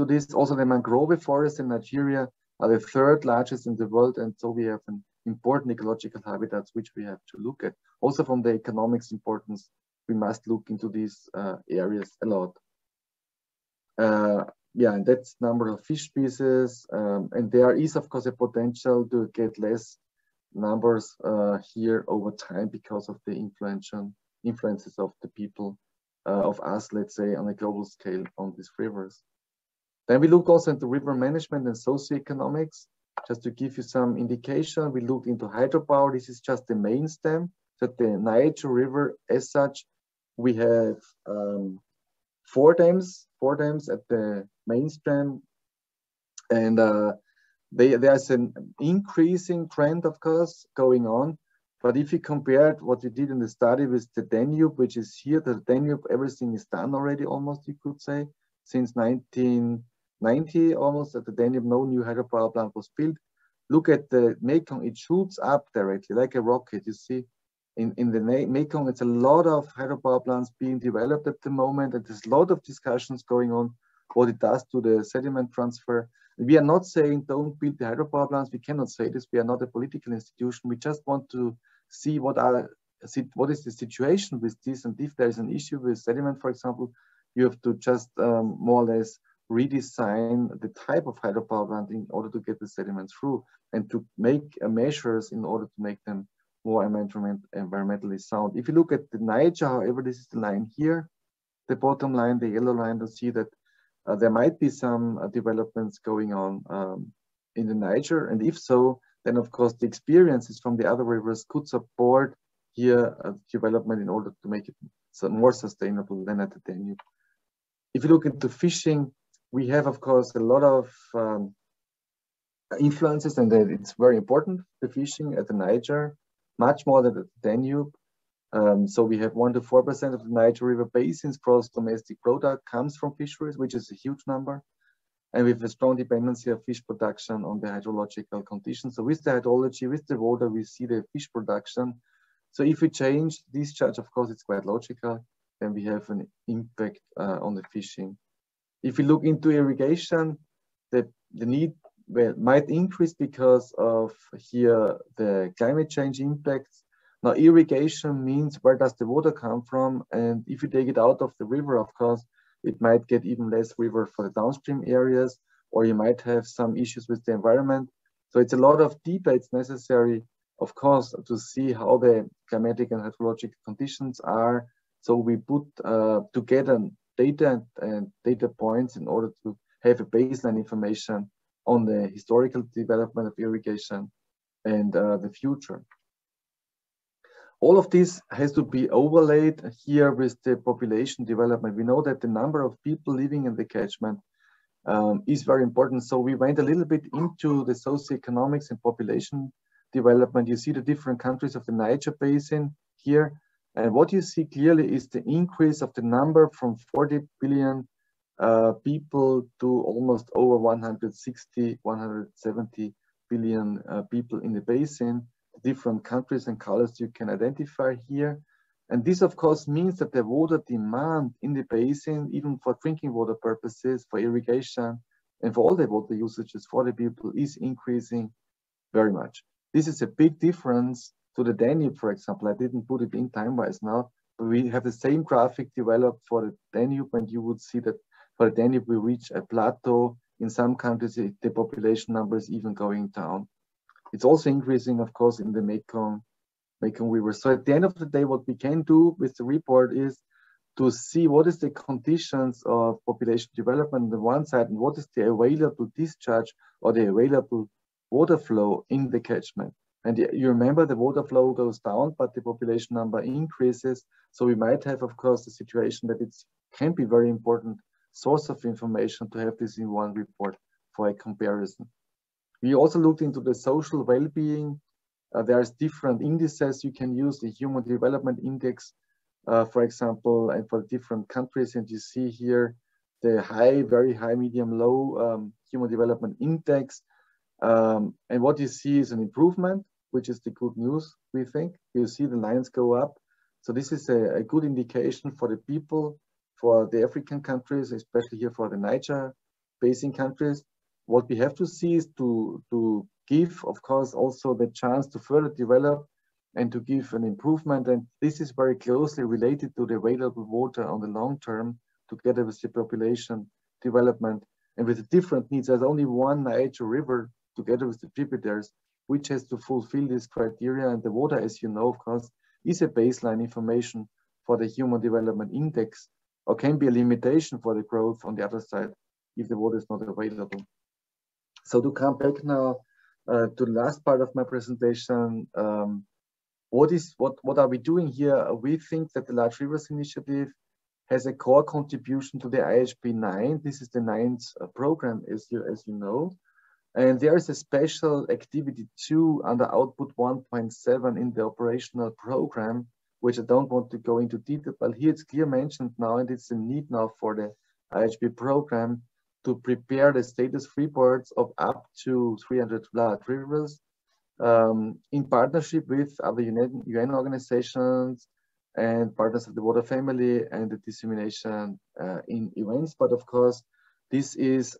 this. Also, the mangrove forests in Nigeria are the third largest in the world. And so we have an important ecological habitats, which we have to look at. Also from the economics importance, we must look into these areas a lot. Yeah, and that's number of fish species. And there is, of course, a potential to get less numbers here over time because of the influences of the people, of us, let's say, on a global scale on these rivers. Then we looked also into river management and socioeconomics. Just to give you some indication, we looked into hydropower. This is just the main stem. So the Niger River as such, we have 4 dams at the main stem. And there's an increasing trend, of course, going on. But if you compare what we did in the study with the Danube, which is here, the Danube, everything is done already, almost, you could say, since 1990, almost at the Danube, no new hydropower plant was built. Look at the Mekong, it shoots up directly like a rocket. You see, in the Mekong, it's a lot of hydropower plants being developed at the moment, and there's a lot of discussions going on what it does to the sediment transfer. We are not saying don't build the hydropower plants. We cannot say this. We are not a political institution. We just want to see what is the situation with this, and if there is an issue with sediment, for example, you have to just more or less redesign the type of hydropower plant in order to get the sediment through, and to make measures in order to make them more environmentally sound. If you look at the Niger, however, this is the line here, the bottom line, the yellow line, to see that there might be some developments going on in the Niger, and if so, then of course the experiences from the other rivers could support here development in order to make it more sustainable than at the Danube. If you look into fishing, we have of course a lot of influences, and it's very important, the fishing at the Niger, much more than at the Danube. So we have 1 to 4% of the Niger River Basin's gross domestic product comes from fisheries, which is a huge number. And we have a strong dependency of fish production on the hydrological conditions. So with the hydrology, with the water, we see the fish production. So if we change discharge, of course, it's quite logical, then we have an impact on the fishing. If we look into irrigation, the need might increase because of here the climate change impacts. Now, irrigation means where does the water come from? And if you take it out of the river, of course, it might get even less river for the downstream areas, or you might have some issues with the environment. So it's a lot of debates necessary, of course, to see how the climatic and hydrological conditions are. So we put together data and data points in order to have a baseline information on the historical development of irrigation and the future. All of this has to be overlaid here with the population development. We know that the number of people living in the catchment is very important. So we went a little bit into the socioeconomics and population development. You see the different countries of the Niger Basin here. And what you see clearly is the increase of the number from 40 billion people to almost over 160, 170 billion people in the basin. Different countries and colors you can identify here. And this, of course, means that the water demand in the basin, even for drinking water purposes, for irrigation, and for all the water usages for the people, is increasing very much. This is a big difference to the Danube, for example. I didn't put it in time-wise now, but we have the same graphic developed for the Danube, and you would see that for the Danube, we reach a plateau. In some countries, the population number is even going down. It's also increasing, of course, in the Mekong River. So at the end of the day, what we can do with the report is to see what is the conditions of population development on the one side, and what is the available discharge or the available water flow in the catchment. And you remember the water flow goes down, but the population number increases. So we might have, of course, the situation that it can be very important source of information to have this in one report for a comparison. We also looked into the social well-being. There's different indices you can use, the Human Development Index, for example, and for different countries. And you see here the high, very high, medium, low Human Development Index. And what you see is an improvement, which is the good news, we think. You see the lines go up. So this is a good indication for the people, for the African countries, especially here for the Niger Basin countries. What we have to see is to give, of course, also the chance to further develop and to give an improvement. And this is very closely related to the available water on the long term, together with the population development and with the different needs. There's only one Niger River, together with the tributaries, which has to fulfill this criteria. And the water, as you know, of course, is a baseline information for the Human Development Index, or can be a limitation for the growth on the other side if the water is not available. So to come back now to the last part of my presentation, what are we doing here? We think that the Large Rivers Initiative has a core contribution to the IHP 9. This is the 9th program, as you know. And there is a special activity 2 under output 1.7 in the operational program, which I don't want to go into detail, but here it's clear mentioned now, and it's a need now for the IHP program to prepare the status reports of up to 300 large rivers in partnership with other UN organizations and partners of the water family and the dissemination in events. But of course, this is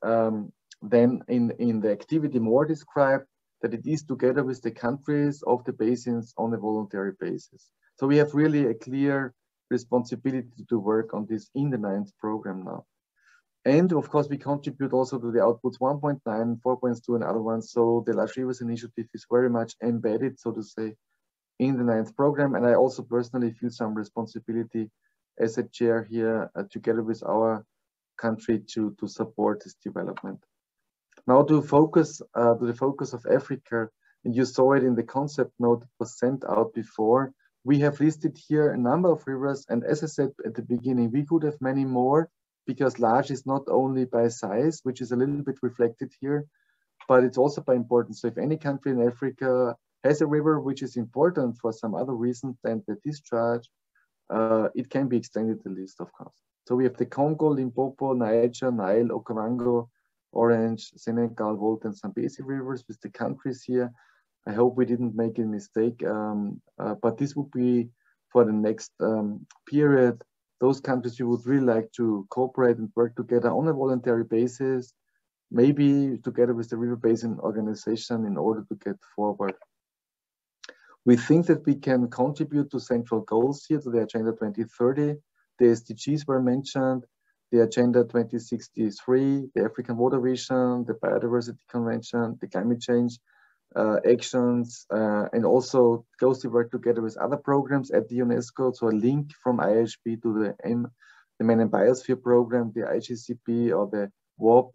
then in the activity more described that it is together with the countries of the basins on a voluntary basis. So we have really a clear responsibility to work on this in the 9th program now. And of course, we contribute also to the outputs 1.9, 4.2 and other ones. So the Large Rivers Initiative is very much embedded, so to say, in the 9th program. And I also personally feel some responsibility as a chair here together with our country to support this development. Now to the focus of Africa, and you saw it in the concept note that was sent out before. We have listed here a number of rivers, and as I said at the beginning, we could have many more, because large is not only by size, which is a little bit reflected here, but it's also by importance. So if any country in Africa has a river which is important for some other reason than the discharge, it can be extended the list, of course. So we have the Congo, Limpopo, Niger, Nile, Okavango, Orange, Senegal, Volta, and Zambezi rivers with the countries here. I hope we didn't make a mistake, but this would be for the next period. Those countries you would really like to cooperate and work together on a voluntary basis, maybe together with the River Basin Organization in order to get forward. We think that we can contribute to central goals here, to the Agenda 2030. The SDGs were mentioned, the Agenda 2063, the African Water Vision, the Biodiversity Convention, the climate change actions, and also closely work together with other programs at the Unesco. So a link from IHP to the Man and Biosphere program, the IGCP or the WOP.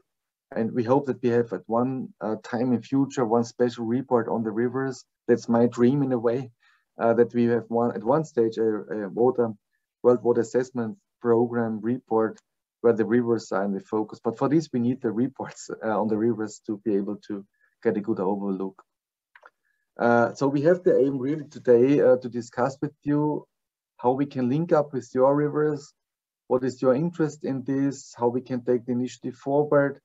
And we hope that we have at one time in future, one special report on the rivers. That's my dream in a way, that we have at one stage a World Water Assessment Program report where the rivers are in the focus. But for this, we need the reports on the rivers to be able to get a good overlook. So we have the aim really today to discuss with you how we can link up with your rivers, what is your interest in this, how we can take the initiative forward,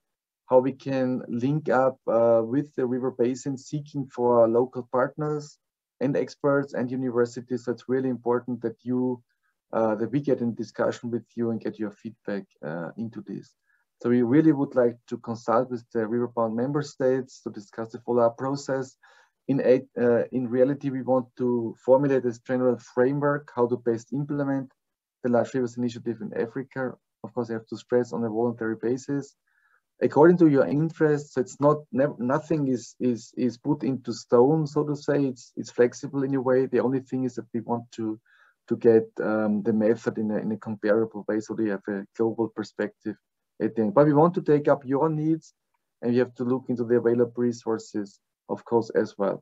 how we can link up with the river basin, seeking for local partners and experts and universities. So it's really important that that we get in discussion with you and get your feedback into this. So we really would like to consult with the riverbound member states to discuss the follow-up process. In reality, we want to formulate this general framework, how to best implement the Large Rivers Initiative in Africa. Of course, I have to stress on a voluntary basis. According to your interests, it's nothing is put into stone, so to say. It's flexible in a way. The only thing is that we want to get the method in a comparable way, so they have a global perspective at the end. But we want to take up your needs, and you have to look into the available resources, of course, as well.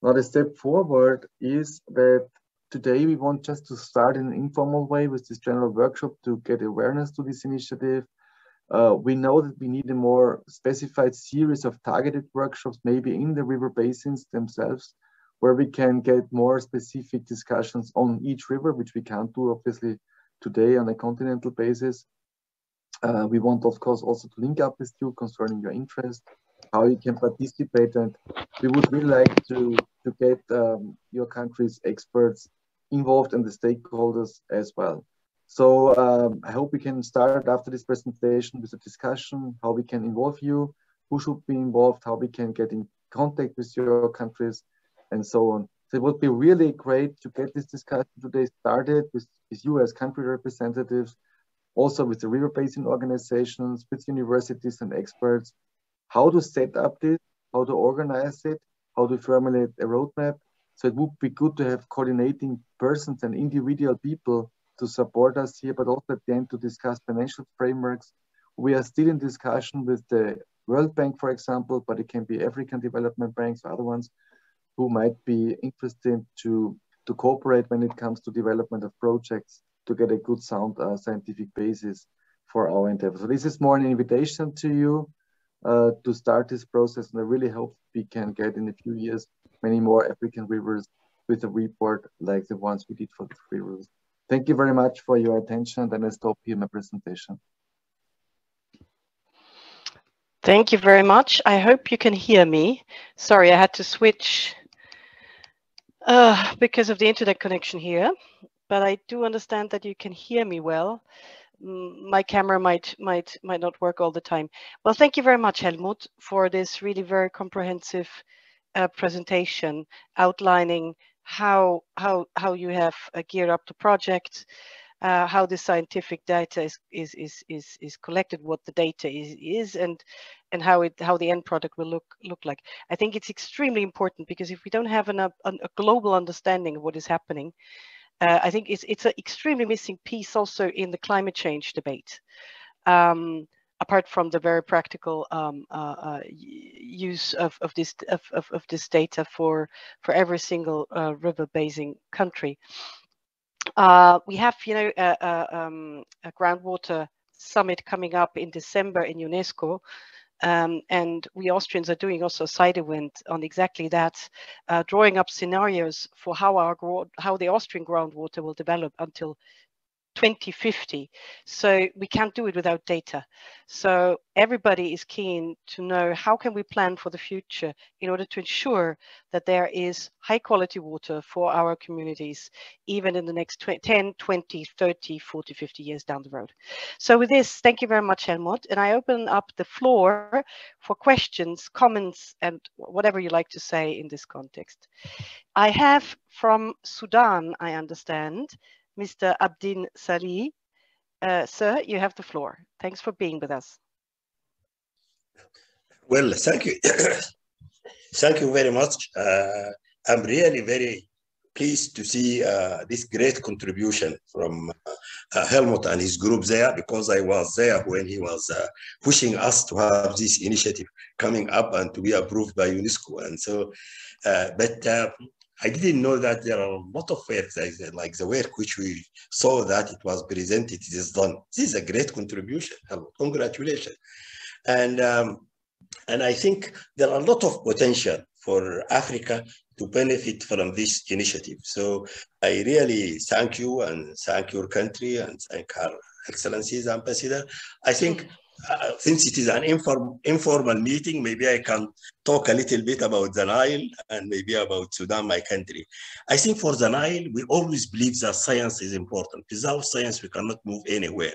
Now, the step forward is that today we want just to start in an informal way with this general workshop to get awareness to this initiative. We know that we need a more specified series of targeted workshops, maybe in the river basins themselves, where we can get more specific discussions on each river, which we can't do obviously today on a continental basis. We want, of course, also to link up with you concerning your interest. how you can participate. And we would really like to get your country's experts involved and the stakeholders as well. So I hope we can start after this presentation with a discussion, how we can involve you, who should be involved, how we can get in contact with your countries, and so on. So it would be really great to get this discussion today started with you as country representatives, also with the river basin organizations, with universities and experts, how to set up this, how to organize it, how to formulate a roadmap. So it would be good to have coordinating persons and individual people to support us here, but also at the end to discuss financial frameworks. We are still in discussion with the World Bank, for example, but it can be African development banks or other ones who might be interested to cooperate when it comes to development of projects to get a good sound scientific basis for our endeavor. So this is more an invitation to you to start this process, and I really hope we can get in a few years many more African rivers with a report like the ones we did for the 3 rivers. Thank you very much for your attention, and I stop here my presentation. Thank you very much. I hope you can hear me. Sorry, I had to switch because of the internet connection here, but I do understand that you can hear me well. My camera might not work all the time. Well, thank you very much, Helmut, for this really very comprehensive presentation outlining how you have geared up the project, how the scientific data is collected, what the data is, and how the end product will look like. I think it's extremely important, because if we don't have a global understanding of what is happening, I think it's an extremely missing piece also in the climate change debate. Apart from the very practical use of this data for every single river basin country. We have, a groundwater summit coming up in December in Unesco. And we Austrians are doing also a side event on exactly that, drawing up scenarios for how the Austrian groundwater will develop until 2050. So we can't do it without data. So everybody is keen to know, how can we plan for the future in order to ensure that there is high quality water for our communities, even in the next 10, 20, 30, 40, 50 years down the road. So with this, thank you very much, Helmut. And I open up the floor for questions, comments, and whatever you like to say in this context. I have from Sudan, I understand, Mr. Abdin Salih. Sir, you have the floor. Thanks for being with us. Well, thank you. Thank you very much. I'm really very pleased to see this great contribution from Helmut and his group there, because I was there when he was pushing us to have this initiative coming up and to be approved by UNESCO. And so, I didn't know that there are a lot of work, like the work which we saw that it was presented, it is done. This is a great contribution. Congratulations. And I think there are a lot of potential for Africa to benefit from this initiative. So I really thank you and thank your country and thank Her Excellency's Ambassador. I think since it is an informal meeting, maybe I can talk a little bit about the Nile and maybe about Sudan, my country. I think for the Nile, we always believe that science is important. Without science, we cannot move anywhere.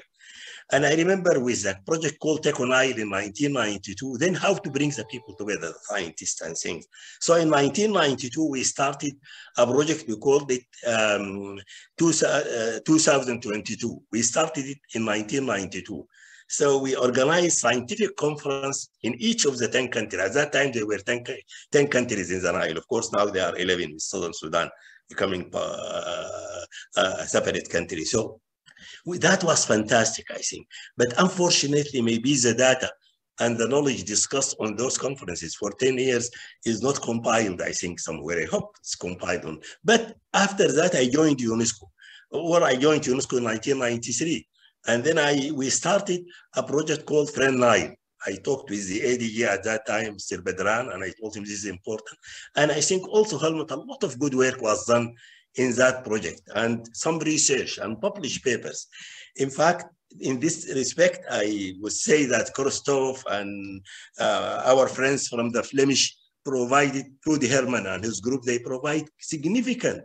And I remember with that project called Nile in 1992, then how to bring the people together, the scientists and things. So in 1992, we started a project, we called it 2022. We started it in 1992. So we organized scientific conference in each of the 10 countries. At that time, there were 10 countries in the Nile. Of course, now there are 11 with Southern Sudan becoming a separate country. So that was fantastic, I think. But unfortunately, maybe the data and the knowledge discussed on those conferences for 10 years is not compiled, I think, somewhere. I hope it's compiled on. But after that, I joined UNESCO. Or I joined UNESCO in 1993. And then we started a project called Friend Nile. I talked with the ADG at that time, Mr. Bedran, and I told him this is important. And I think also, Helmut, a lot of good work was done in that project and some research and published papers. In fact, in this respect, I would say that Christoph and our friends from the Flemish provided, through the Herman and his group, they provide significant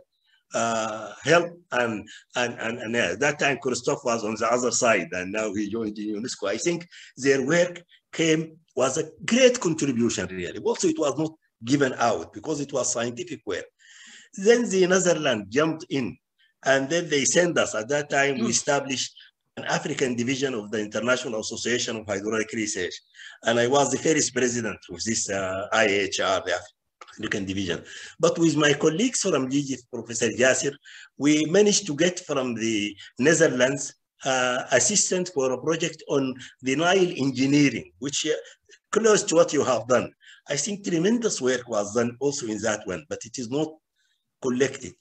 help. And that time Christoph was on the other side, and now he joined the UNESCO. I think their work was a great contribution, really. Also, it was not given out because it was scientific work. Then the Netherlands jumped in, and then they sent us. At that time, we established an African division of the International Association of Hydraulic Research. And I was the first president of this IHR, the African division. But with my colleagues from Egypt, Professor Yasser, we managed to get from the Netherlands assistant for a project on the Nile engineering, which close to what you have done. I think tremendous work was done also in that one, but it is not collected.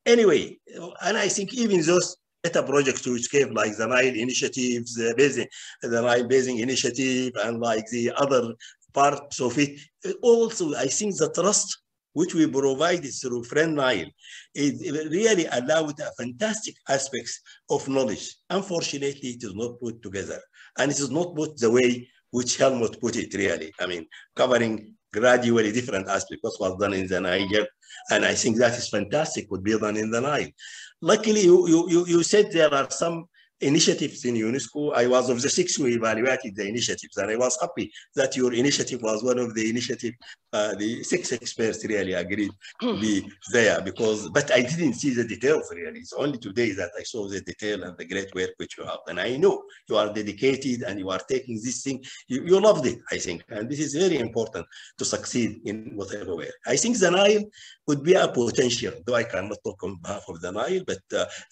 Anyway, and I think even those data projects which came, like the Nile initiatives, the Nile Basin initiative, and like the other parts of it, also I think the trust which we provided through Friend Nile, it really allowed fantastic aspects of knowledge. Unfortunately, it is not put together, and it is not put the way which Helmut put it, really. I mean, covering gradually different aspects, what was done in the Niger, and I think that is fantastic, would be done in the Nile. Luckily, you said there are some initiatives in UNESCO. I was of the 6 who evaluated the initiatives, and I was happy that your initiative was one of the initiatives. The 6 experts really agreed to be there, but I didn't see the details really. It's only today that I saw the detail and the great work which you have. And I know you are dedicated and you are taking this thing. You loved it, I think. And this is very important to succeed in whatever way. I think the Nile would be a potential, though I cannot talk on behalf of the Nile, but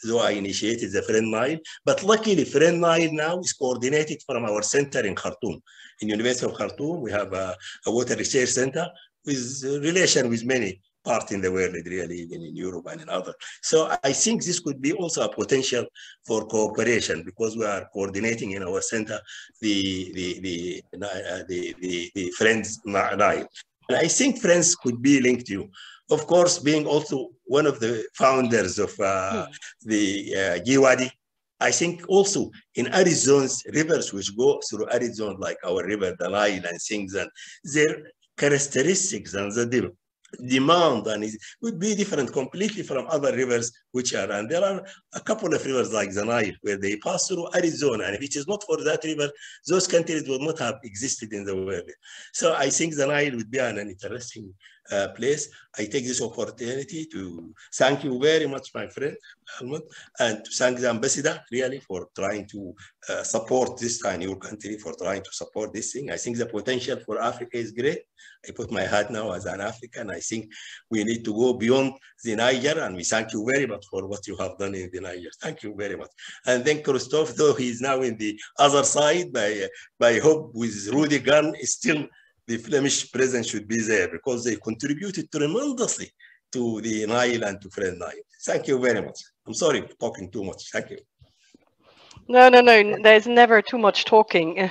though I initiated the Friend Nile. But luckily, Friend Nile now is coordinated from our center in Khartoum. In University of Khartoum, we have a water research center with relation with many parts in the world, really, even in Europe and in others. So I think this could be also a potential for cooperation, because we are coordinating in our center the Friends Nile. And I think Friends could be linked to you. Of course, being also one of the founders of the Giwadi, I think also in arid zones, rivers which go through arid zones like our river, the Nile and things, and their characteristics and the demand and it would be different completely from other rivers which are, and there are a couple of rivers like the Nile where they pass through arid zone, and if it is not for that river, those countries would not have existed in the world. So I think the Nile would be an interesting place. I take this opportunity to thank you very much, my friend Helmut, and to thank the ambassador really for trying to support this and your country for trying to support this thing. I think the potential for Africa is great. I put my hat now as an African. I think we need to go beyond the Niger, and we thank you very much for what you have done in the Niger. Thank you very much. And then Christoph, though he is now in the other side, by hope with Rudy Gunn, is still the Flemish presence should be there, because they contributed tremendously to the Nile and to Friend Nile. Thank you very much. I'm sorry for talking too much. Thank you. No. There's never too much talking.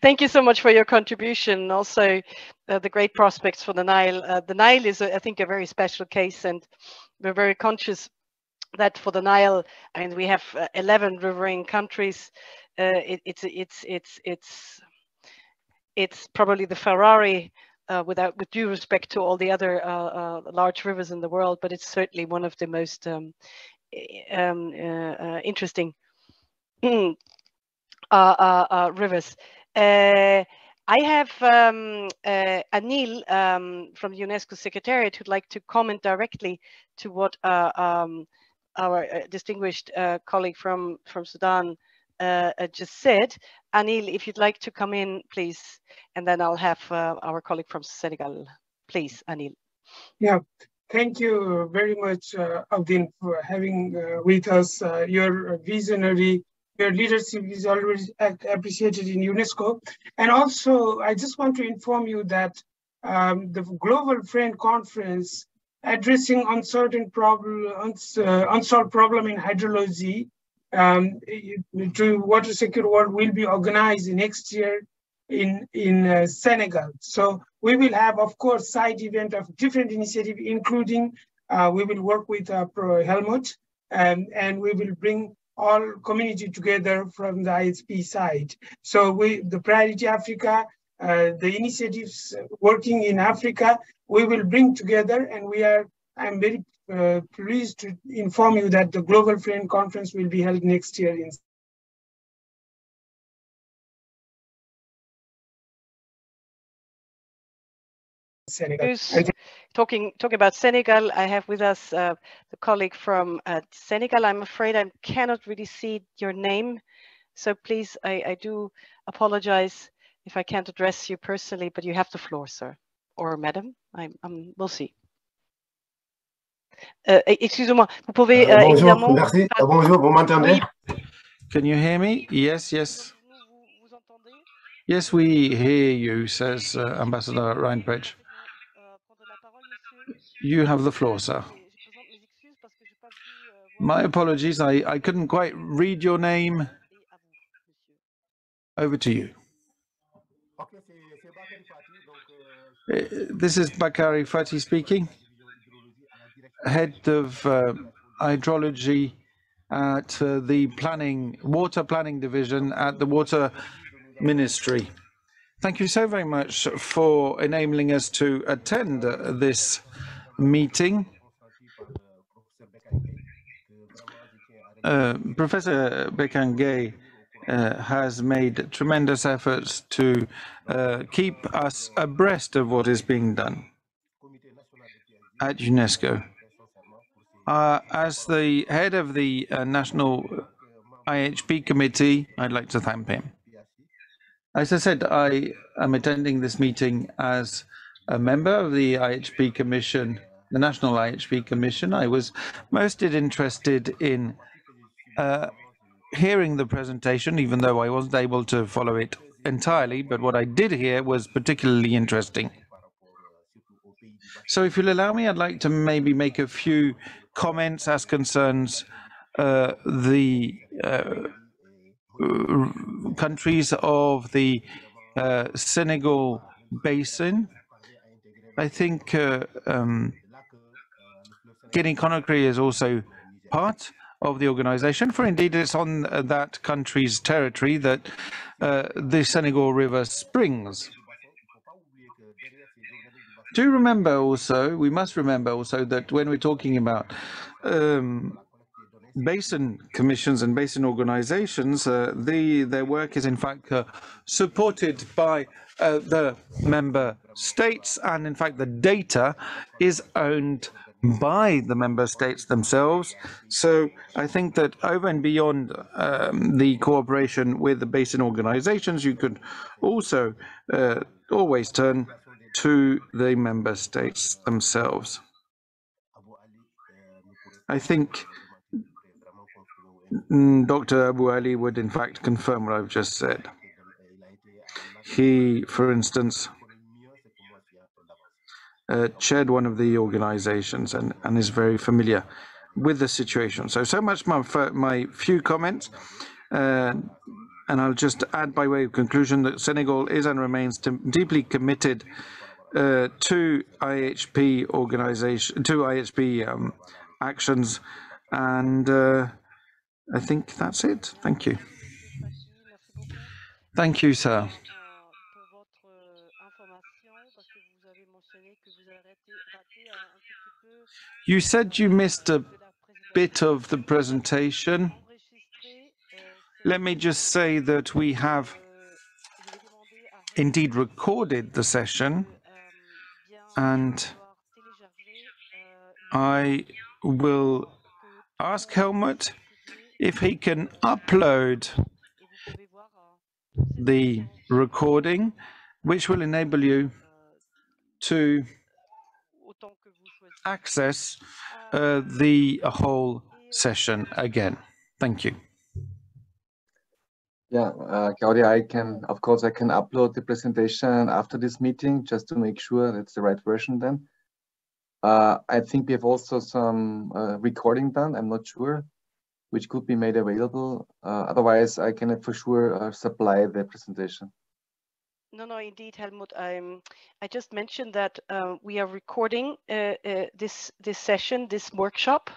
Thank you so much for your contribution. Also, the great prospects for the Nile. The Nile is, I think, a very special case, and we're very conscious that for the Nile, I mean, we have 11 riverine countries. It's probably the Ferrari, with due respect to all the other large rivers in the world, but it's certainly one of the most interesting rivers. I have Anil from the UNESCO Secretariat who'd like to comment directly to what our distinguished colleague from Sudan just said. Anil, if you'd like to come in, please, and then I'll have our colleague from Senegal. Please, Anil. Yeah, thank you very much, Abdin, for having with us. Your visionary, your leadership is always appreciated in UNESCO. And also, I just want to inform you that the Global Friend Conference addressing unsolved problem in hydrology to water secure world will be organized next year in Senegal. So we will have, of course, side event of different initiatives, including we will work with Helmut, and we will bring all community together from the IHP side. So the Priority Africa, the initiatives working in Africa, we will bring together, and I'm very pleased to inform you that the Global Friend Conference will be held next year in Senegal. Talking about Senegal, I have with us the colleague from Senegal. I'm afraid I cannot really see your name, so please, I do apologize if I can't address you personally, but you have the floor, sir or madam. We'll see. Excusez-moi, vous pouvez bonjour, merci. Bonjour, vous m'entendez? Oui. Can you hear me? Yes, yes. Yes, we hear you, says Ambassador Reinbridge. You have the floor, sir. My apologies, I couldn't quite read your name. Over to you. This is Bakary Fati speaking, head of hydrology at the water planning division at the Water Ministry. Thank you so very much for enabling us to attend this meeting. Professor Bekangay has made tremendous efforts to keep us abreast of what is being done at UNESCO. As the head of the National IHP Committee, I'd like to thank him. As I said, I am attending this meeting as a member of the IHP Commission, the National IHP Commission. I was most interested in hearing the presentation, even though I wasn't able to follow it entirely, but what I did hear was particularly interesting. So if you'll allow me, I'd like to maybe make a few comments as concerns the countries of the Senegal Basin. I think Guinea-Conakry is also part of the organization, for indeed it's on that country's territory that the Senegal River springs. We must remember also that when we're talking about basin commissions and basin organizations, their work is in fact supported by the member states, and in fact the data is owned by the member states themselves. So I think that over and beyond the cooperation with the basin organizations, you could also always turn to the member states themselves. I think Dr. Abu Ali would in fact confirm what I've just said. He, for instance, chaired one of the organizations and is very familiar with the situation. So much my few comments. And I'll just add by way of conclusion that Senegal is and remains deeply committed to IHP actions, and I think that's it. Thank you. Thank you, sir. You said you missed a bit of the presentation. Let me just say that we have indeed recorded the session, and I will ask Helmut if he can upload the recording, which will enable you to access the whole session again. Thank you. Yeah, Claudia, I can upload the presentation after this meeting just to make sure that's the right version then. I think we have also some recording done, I'm not sure, which could be made available. Otherwise, I can for sure supply the presentation. No, indeed, Helmut. I just mentioned that we are recording this session, this workshop,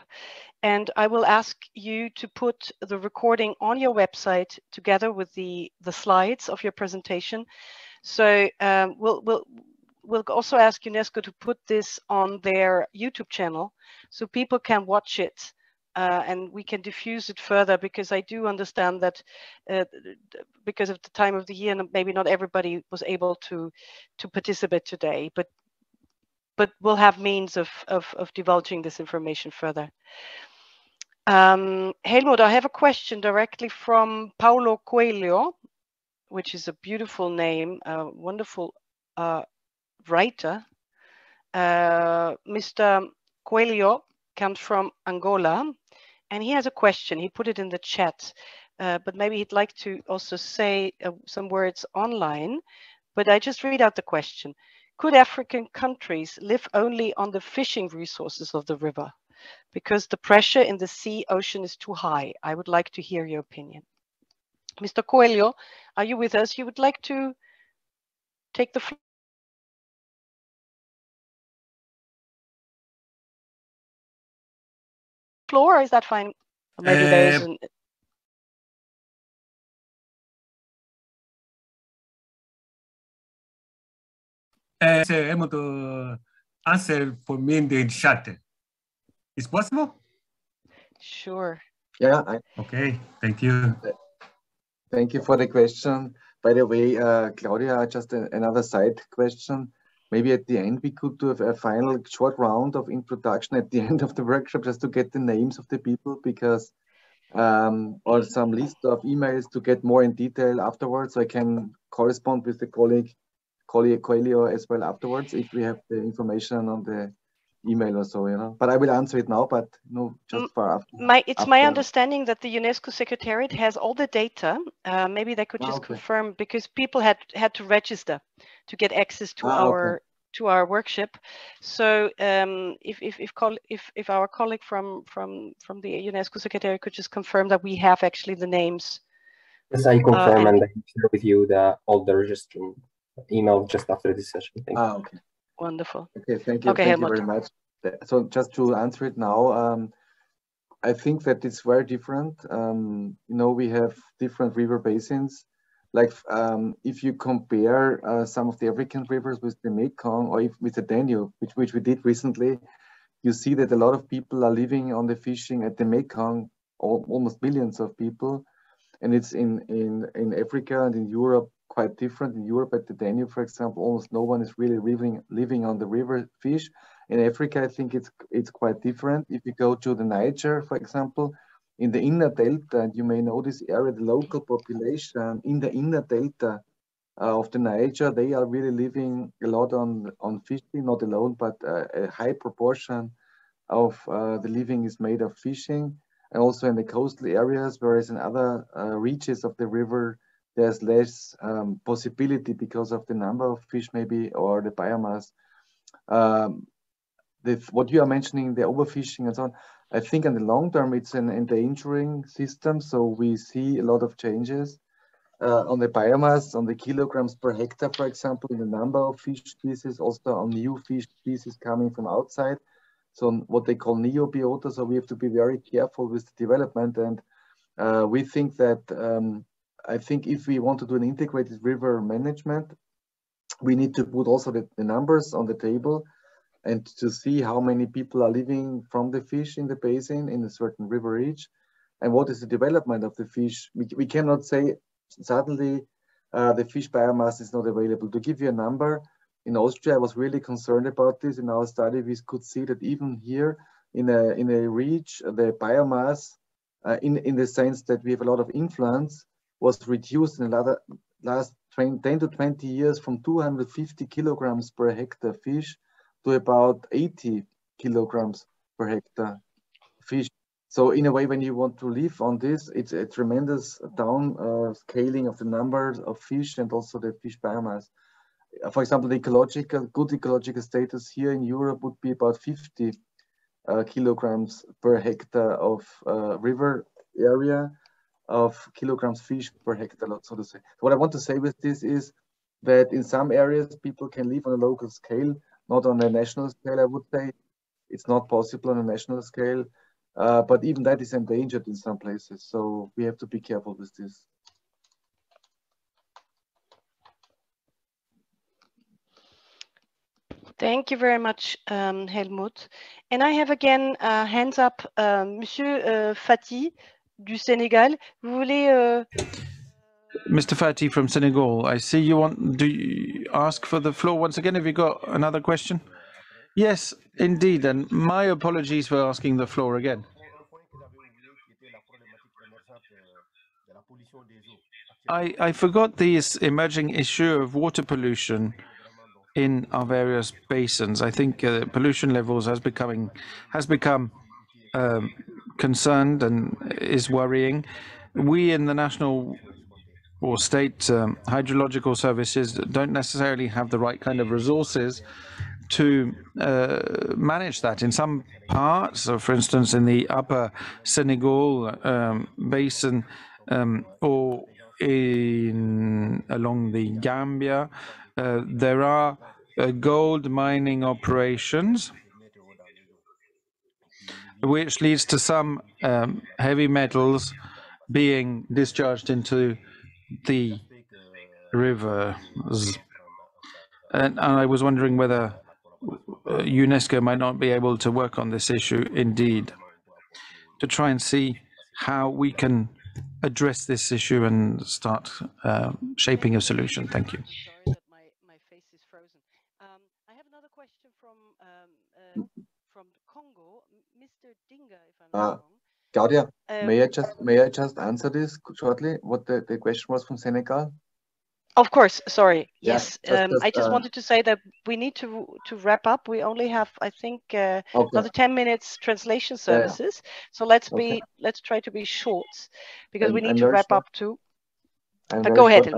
And I will ask you to put the recording on your website together with the slides of your presentation. So we'll also ask UNESCO to put this on their YouTube channel so people can watch it and we can diffuse it further, because I do understand that because of the time of the year, maybe not everybody was able to participate today, but we'll have means of divulging this information further. Helmut, I have a question directly from Paulo Coelho, which is a beautiful name, a wonderful writer. Mr. Coelho comes from Angola, and he has a question. He put it in the chat, but maybe he'd like to also say some words online. But I just read out the question. Could African countries live only on the fishing resources of the river because the pressure in the sea ocean is too high? I would like to hear your opinion. Mr. Coelho, are you with us? You would like to take the floor, or is that fine? Or maybe there is an... Able to answer for me in the chat. Is possible? Sure. Yeah. Okay, thank you. Thank you for the question. By the way, Claudia, just another side question. Maybe at the end we could do a final short round of introduction at the end of the workshop, just to get the names of the people, because or some list of emails to get more in detail afterwards, so I can correspond with the colleague Coelho as well afterwards if we have the information on the email or so, you know. But I will answer it now, but no, just for after. It's my understanding that the UNESCO Secretariat has all the data. Maybe they could just confirm, because people had to register to get access to our workshop. So if our colleague from the UNESCO Secretariat could just confirm that we have actually the names. Yes, I confirm, and I can share with you all the registration email just after this session. Thank you. Okay. Wonderful. Okay, thank you. Okay, thank you very much. So just to answer it now, I think that it's very different. You know, we have different river basins. Like if you compare some of the African rivers with the Mekong or with the Danube, which we did recently, you see that a lot of people are living on the fishing at the Mekong, almost millions of people. And it's in Africa and in Europe quite different. In Europe, at the Danube, for example, almost no one is really living on the river fish. In Africa, I think it's quite different. If you go to the Niger, for example, in the inner delta, and you may know this area, the local population in the inner delta of the Niger, they are really living a lot on fishing, not alone, but a high proportion of the living is made of fishing. And also in the coastal areas, whereas in other reaches of the river, there's less possibility because of the number of fish maybe, or the biomass. What you are mentioning, the overfishing and so on, I think in the long term, it's an endangering system. So we see a lot of changes on the biomass, on the kilograms per hectare, for example, in the number of fish species, also on new fish species coming from outside. So what they call neobiota. So we have to be very careful with the development. And we think that, I think if we want to do an integrated river management, we need to put also the numbers on the table and to see how many people are living from the fish in the basin in a certain river reach, and what is the development of the fish. We cannot say suddenly the fish biomass is not available. To give you a number, in Austria, I was really concerned about this. In our study, we could see that even here in a reach, the biomass, in the sense that we have a lot of influence, was reduced in the last 10 to 20 years from 250 kilograms per hectare fish to about 80 kilograms per hectare fish. So in a way, when you want to live on this, it's a tremendous scaling of the numbers of fish and also the fish biomass. For example, the good ecological status here in Europe would be about 50 kilograms per hectare of river area, of kilograms fish per hectare, so to say. What I want to say with this is that in some areas, people can live on a local scale, not on a national scale, I would say. It's not possible on a national scale. but even that is endangered in some places. So we have to be careful with this. Thank you very much, Helmut. And I have again hands up, Monsieur Fati du Sénégal. Vous voulez? Mr. Fati from Senegal, I see you want. Do you ask for the floor once again? Have you got another question? Yes, indeed. And my apologies for asking the floor again. I forgot this emerging issue of water pollution in our various basins. I think pollution levels has become concerned and is worrying. We in the national or state hydrological services don't necessarily have the right kind of resources to manage that. In some parts, so for instance, in the upper Senegal basin or along the Gambia, there are gold mining operations, which leads to some heavy metals being discharged into the rivers. And I was wondering whether UNESCO might not be able to work on this issue indeed, to try and see how we can address this issue and start shaping a solution. Thank you. Sorry that my face is frozen. I have another question from Congo, Mr. Dinga, if I'm not wrong. Claudia, may I just answer this shortly? What the question was from Senegal? Of course, sorry. Yeah, yes, I just wanted to say that we need to wrap up. We only have, I think, another 10 minutes translation services. Yeah. So let's try to be short because we need to wrap up too. But go ahead.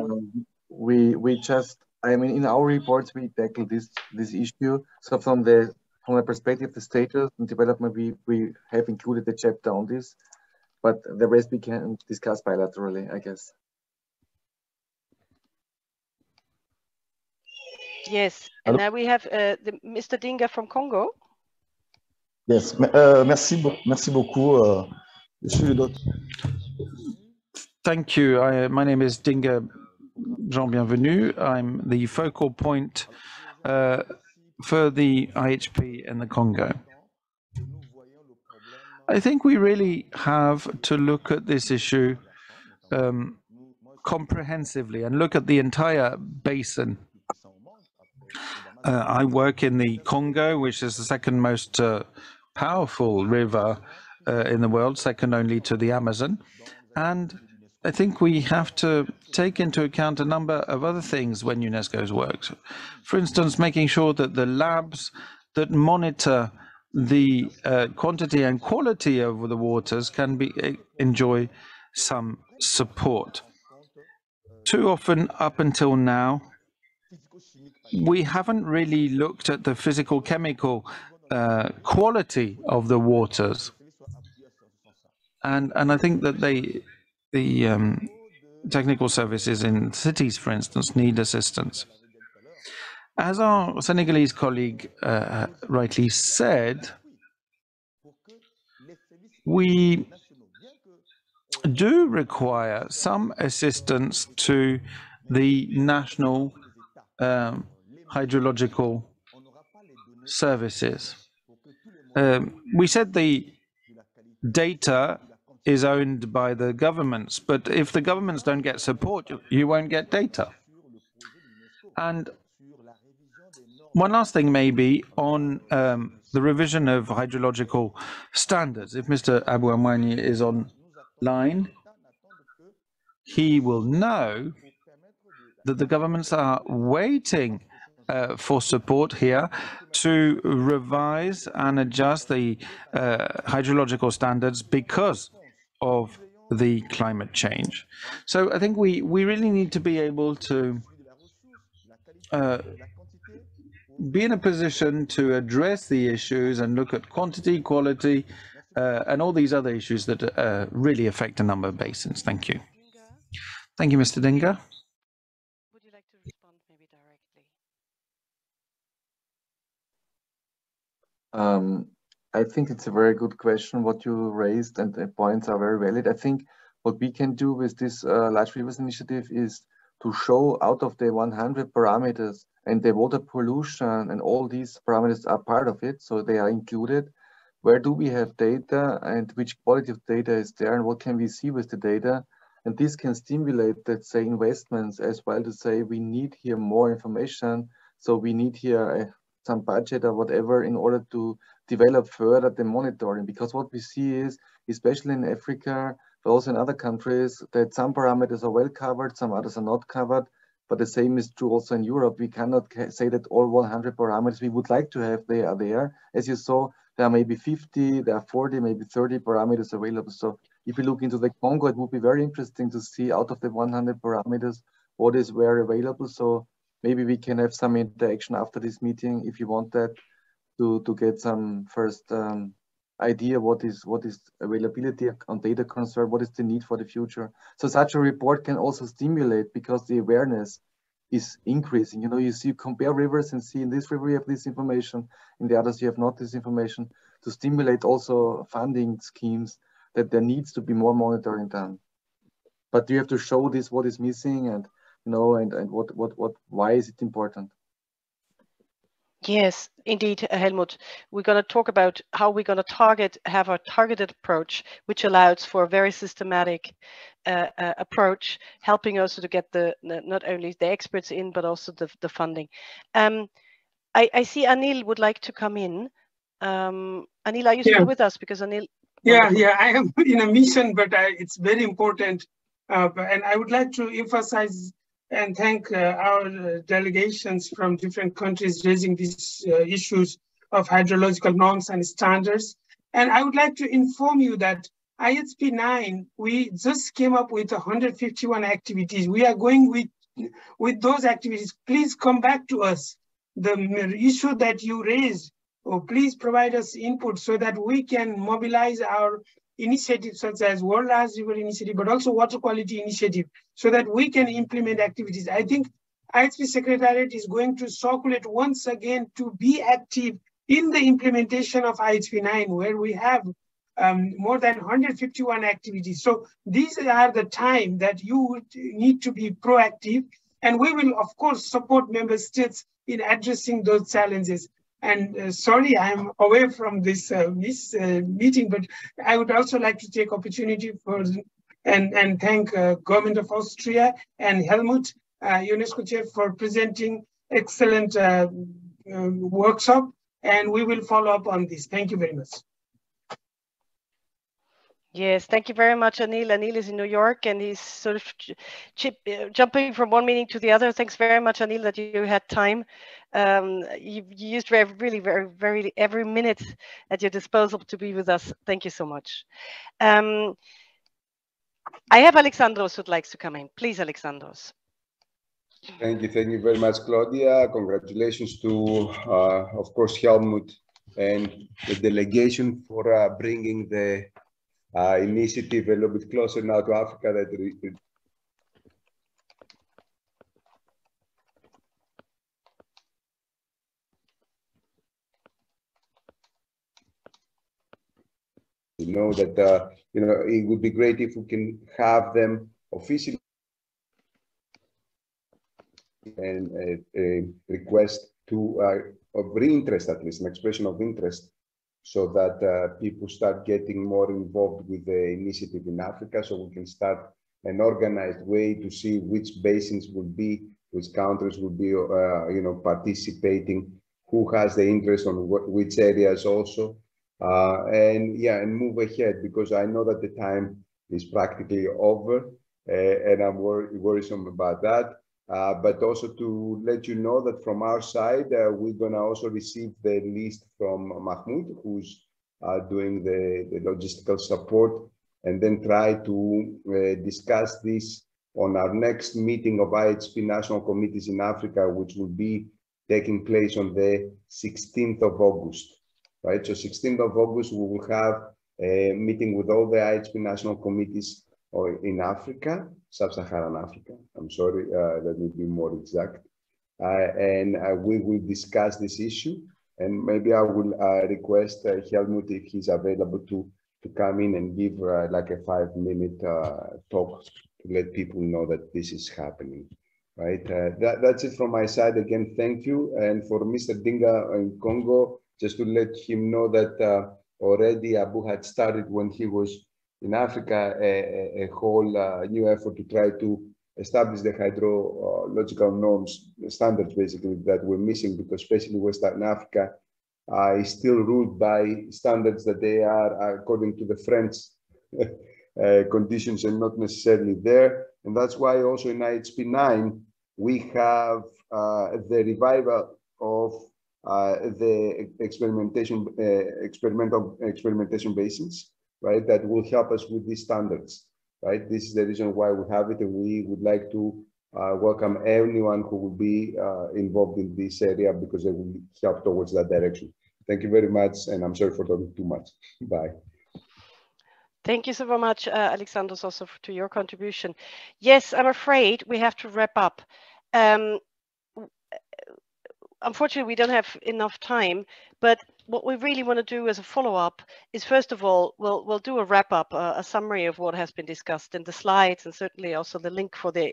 We just, I mean, in our reports we tackle this issue. So from the perspective of the status and development, we have included the chapter on this, but the rest we can discuss bilaterally, I guess. Yes, and now we have Mr. Dinga from Congo. Yes, merci beaucoup. Thank you. My name is Dinga Jean Bienvenu. I'm the focal point for the IHP in the Congo. I think we really have to look at this issue comprehensively and look at the entire basin. I work in the Congo, which is the second most powerful river in the world, second only to the Amazon. And I think we have to take into account a number of other things when UNESCO's works. For instance, making sure that the labs that monitor the quantity and quality of the waters can enjoy some support. Too often, up until now, we haven't really looked at the physical chemical quality of the waters, and I think that the technical services in cities, for instance, need assistance. As our Senegalese colleague rightly said, we do require some assistance to the national hydrological services. We said the data is owned by the governments, but if the governments don't get support, you won't get data. And one last thing maybe on the revision of hydrological standards. If Mr. Abu Amwani is online, he will know that the governments are waiting for support here to revise and adjust the hydrological standards because of the climate change. So I think we really need to be able to be in a position to address the issues and look at quantity, quality, and all these other issues that really affect a number of basins. Thank you. Thank you, Mr. Dinga. Would you like to respond maybe directly? I think it's a very good question what you raised, and the points are very valid. I think what we can do with this Large Rivers initiative is to show out of the 100 parameters, and the water pollution and all these parameters are part of it, so they are included. Where do we have data and which quality of data is there and what can we see with the data? And this can stimulate, let's say, investments as well, to say we need here more information. So we need here some budget or whatever in order to develop further the monitoring. Because what we see is, especially in Africa, but also in other countries, that some parameters are well covered, some others are not covered. But the same is true also in Europe. We cannot say that all 100 parameters we would like to have, they are there. As you saw, there are maybe 50, there are 40, maybe 30 parameters available. So if you look into the Congo, it would be very interesting to see out of the 100 parameters, what is where available. So maybe we can have some interaction after this meeting, if you want that, to get some first idea what is availability on data concern, what is the need for the future. So such a report can also stimulate because the awareness is increasing. You know, you see, compare rivers and see in this river you have this information, in the others you have not this information, to stimulate also funding schemes that there needs to be more monitoring done. But you have to show this what is missing, and you know, and why is it important. Yes, indeed, Helmut. We're going to talk about how we're going to have a targeted approach, which allows for a very systematic approach, helping also to get not only the experts in, but also the funding. I see Anil would like to come in. Anil, are you still with us? Because Anil. Yeah, I am in a mission, but it's very important. And I would like to emphasize and thank our delegations from different countries raising these issues of hydrological norms and standards. And I would like to inform you that IHP 9, we just came up with 151 activities. We are going with those activities. Please come back to us. The issue that you raised, please provide us input so that we can mobilize our initiatives such as World Large River Initiative, but also Water Quality Initiative, so that we can implement activities. I think IHP Secretariat is going to circulate once again to be active in the implementation of IHP 9, where we have more than 151 activities. So these are the time that you would need to be proactive, and we will, of course, support member states in addressing those challenges. And sorry, I'm away from this meeting, but I would also like to take opportunity for and thank Government of Austria and Helmut, UNESCO Chair, for presenting excellent workshop, and we will follow up on this. Thank you very much. Yes, thank you very much, Anil. Anil is in New York and he's sort of jumping from one meeting to the other. Thanks very much, Anil, that you had time. You used very every minute at your disposal to be with us. Thank you so much. I have Alexandros who'd like to come in. Please, Alexandros. Thank you very much, Claudia. Congratulations to, of course, Helmut and the delegation for bringing the initiative a little bit closer now to Africa. That you know that you know, it would be great if we can have them officially and a request to of interest, at least an expression of interest, so that people start getting more involved with the initiative in Africa, so we can start an organized way to see which basins will be, which countries will be, you know, participating, who has the interest on which areas also, and move ahead, because I know that the time is practically over, and I'm worrisome about that. But also to let you know that from our side, we're going to also receive the list from Mahmoud, who's doing the logistical support, and then try to discuss this on our next meeting of IHP National Committees in Africa, which will be taking place on the 16th of August, right? So 16th of August, we will have a meeting with all the IHP National Committees in Africa, Sub-Saharan Africa. I'm sorry, let me be more exact. And we will discuss this issue. And maybe I will request Helmut if he's available to come in and give like a 5-minute talk to let people know that this is happening. Right, that's it from my side. Again, thank you. And for Mr. Dinga in Congo, just to let him know that already Abu had started when he was in Africa a whole new effort to try to establish the hydrological norms, the standards basically that we're missing, because especially Western Africa is still ruled by standards that they are according to the French conditions and not necessarily there. And that's why also in IHP 9, we have the revival of the experimentation basins, right? That will help us with these standards, right? This is the reason why we have it, and we would like to welcome anyone who will be involved in this area, because they will help towards that direction. Thank you very much, and I'm sorry for talking too much. Bye. Thank you so very much, Alexandros, also to your contribution. Yes, I'm afraid we have to wrap up. Unfortunately, we don't have enough time, but what we really want to do as a follow-up is, first of all, we'll do a wrap-up, a summary of what has been discussed in the slides, and certainly also the link for the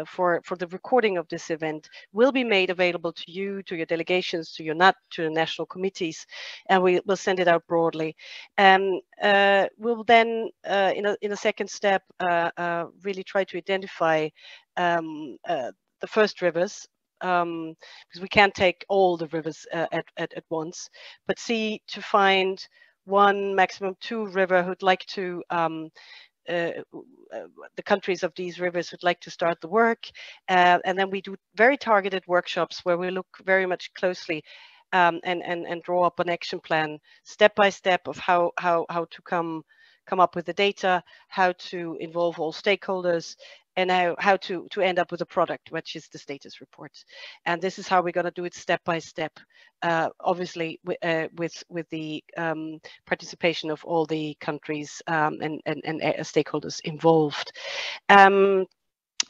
for the recording of this event will be made available to you, to your delegations, to your national committees, and we'll send it out broadly. We'll then, in a second step, really try to identify the first rivers. Because we can't take all the rivers at once, but see to find one, maximum 2 rivers who'd like to, the countries of these rivers would like to start the work. And then we do very targeted workshops where we look very much closely and draw up an action plan, step by step, of how to come up with the data, how to involve all stakeholders, and how to end up with a product, which is the status report. And this is how we're going to do it step by step, obviously with the participation of all the countries and stakeholders involved.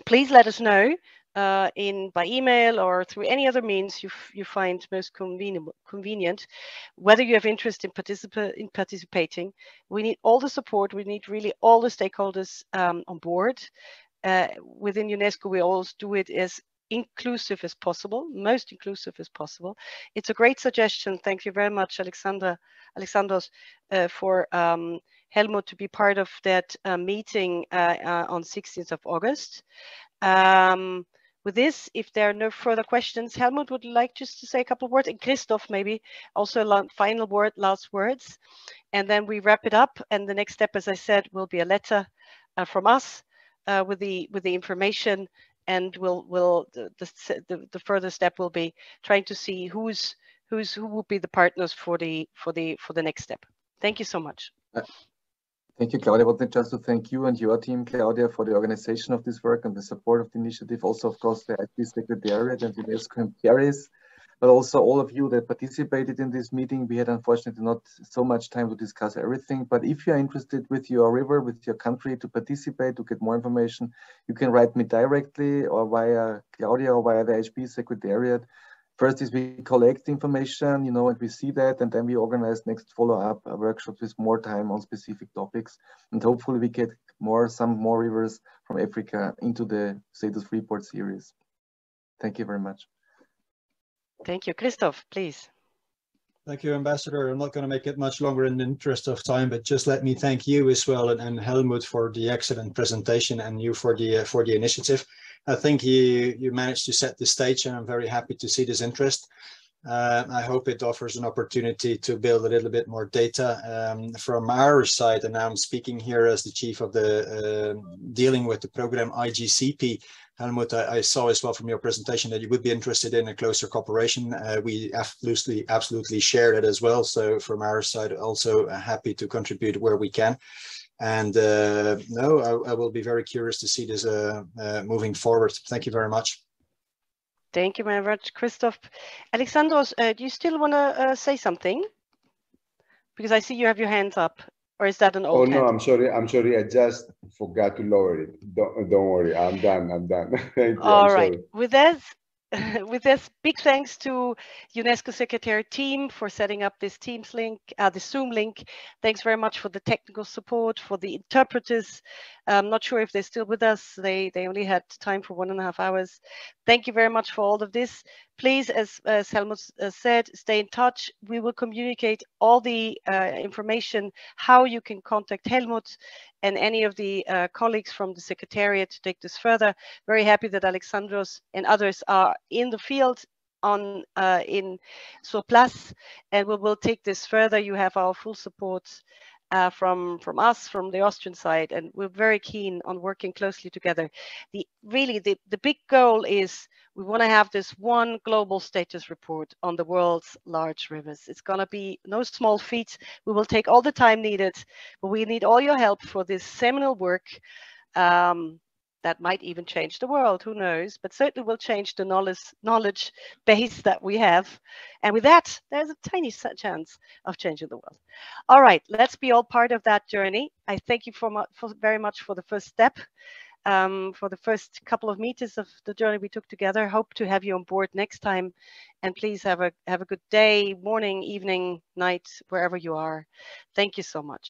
Please let us know by email or through any other means you find most convenient, whether you have interest in participating. We need all the support. We need really all the stakeholders on board. Within UNESCO, we always do it as inclusive as possible, most inclusive as possible. It's a great suggestion. Thank you very much, Alexandros, for Helmut to be part of that meeting on 16th of August. With this, if there are no further questions, Helmut would like just to say a couple of words, and Christoph maybe also a final word, last words, and then we wrap it up. And the next step, as I said, will be a letter from us with the information, and the further step will be trying to see who will be the partners for the next step. Thank you so much. Thank you, Claudia. I wanted just to thank you and your team, Claudia, for the organization of this work and the support of the initiative. Also, of course, the IP Secretariat and UNESCO in Paris, but also all of you that participated in this meeting. We had unfortunately not so much time to discuss everything, but if you are interested with your river, with your country to participate, to get more information, you can write me directly or via Claudia or via the HP Secretariat. First is we collect information, and we see that, and then we organize next follow-up workshops with more time on specific topics, and hopefully we get some more rivers from Africa into the status report series. Thank you very much. Thank you. Christoph, please. Thank you, Ambassador. I'm not going to make it much longer in the interest of time, but just let me thank you as well, and Helmut for the excellent presentation, and you for the initiative. I think you managed to set the stage, and I'm very happy to see this interest. I hope it offers an opportunity to build a little bit more data from our side. And now I'm speaking here as the chief of the dealing with the program IGCP. Helmut, I saw as well from your presentation that you would be interested in a closer cooperation. We absolutely share that as well. So from our side, also happy to contribute where we can. And I will be very curious to see this moving forward. Thank you very much. Thank you very much, Christoph. Alexandros, do you still want to say something? Because I see you have your hands up. Or is that an old hand? Oh, no, I'm sorry. I just forgot to lower it. Don't worry. I'm done. Thank you. All right. With that, with this, big thanks to UNESCO Secretariat team for setting up this Teams link, the Zoom link. Thanks very much for the technical support, for the interpreters. I'm not sure if they're still with us. They only had time for 1.5 hours. Thank you very much for all of this. Please, as Helmut said, stay in touch. We will communicate all the information, how you can contact Helmut and any of the colleagues from the Secretariat to take this further. Very happy that Alexandros and others are in the field in sur place, and we will take this further. You have our full support from us, from the Austrian side, and we're very keen on working closely together. The big goal is we want to have this one global status report on the world's large rivers. It's going to be no small feat. We will take all the time needed, but we need all your help for this seminal work that might even change the world, who knows, but certainly will change the knowledge base that we have. And with that, there's a tiny chance of changing the world. All right, let's be all part of that journey. I thank you very much for the first step, for the first couple of meters of the journey we took together. Hope to have you on board next time. And please have a good day, morning, evening, night, wherever you are. Thank you so much.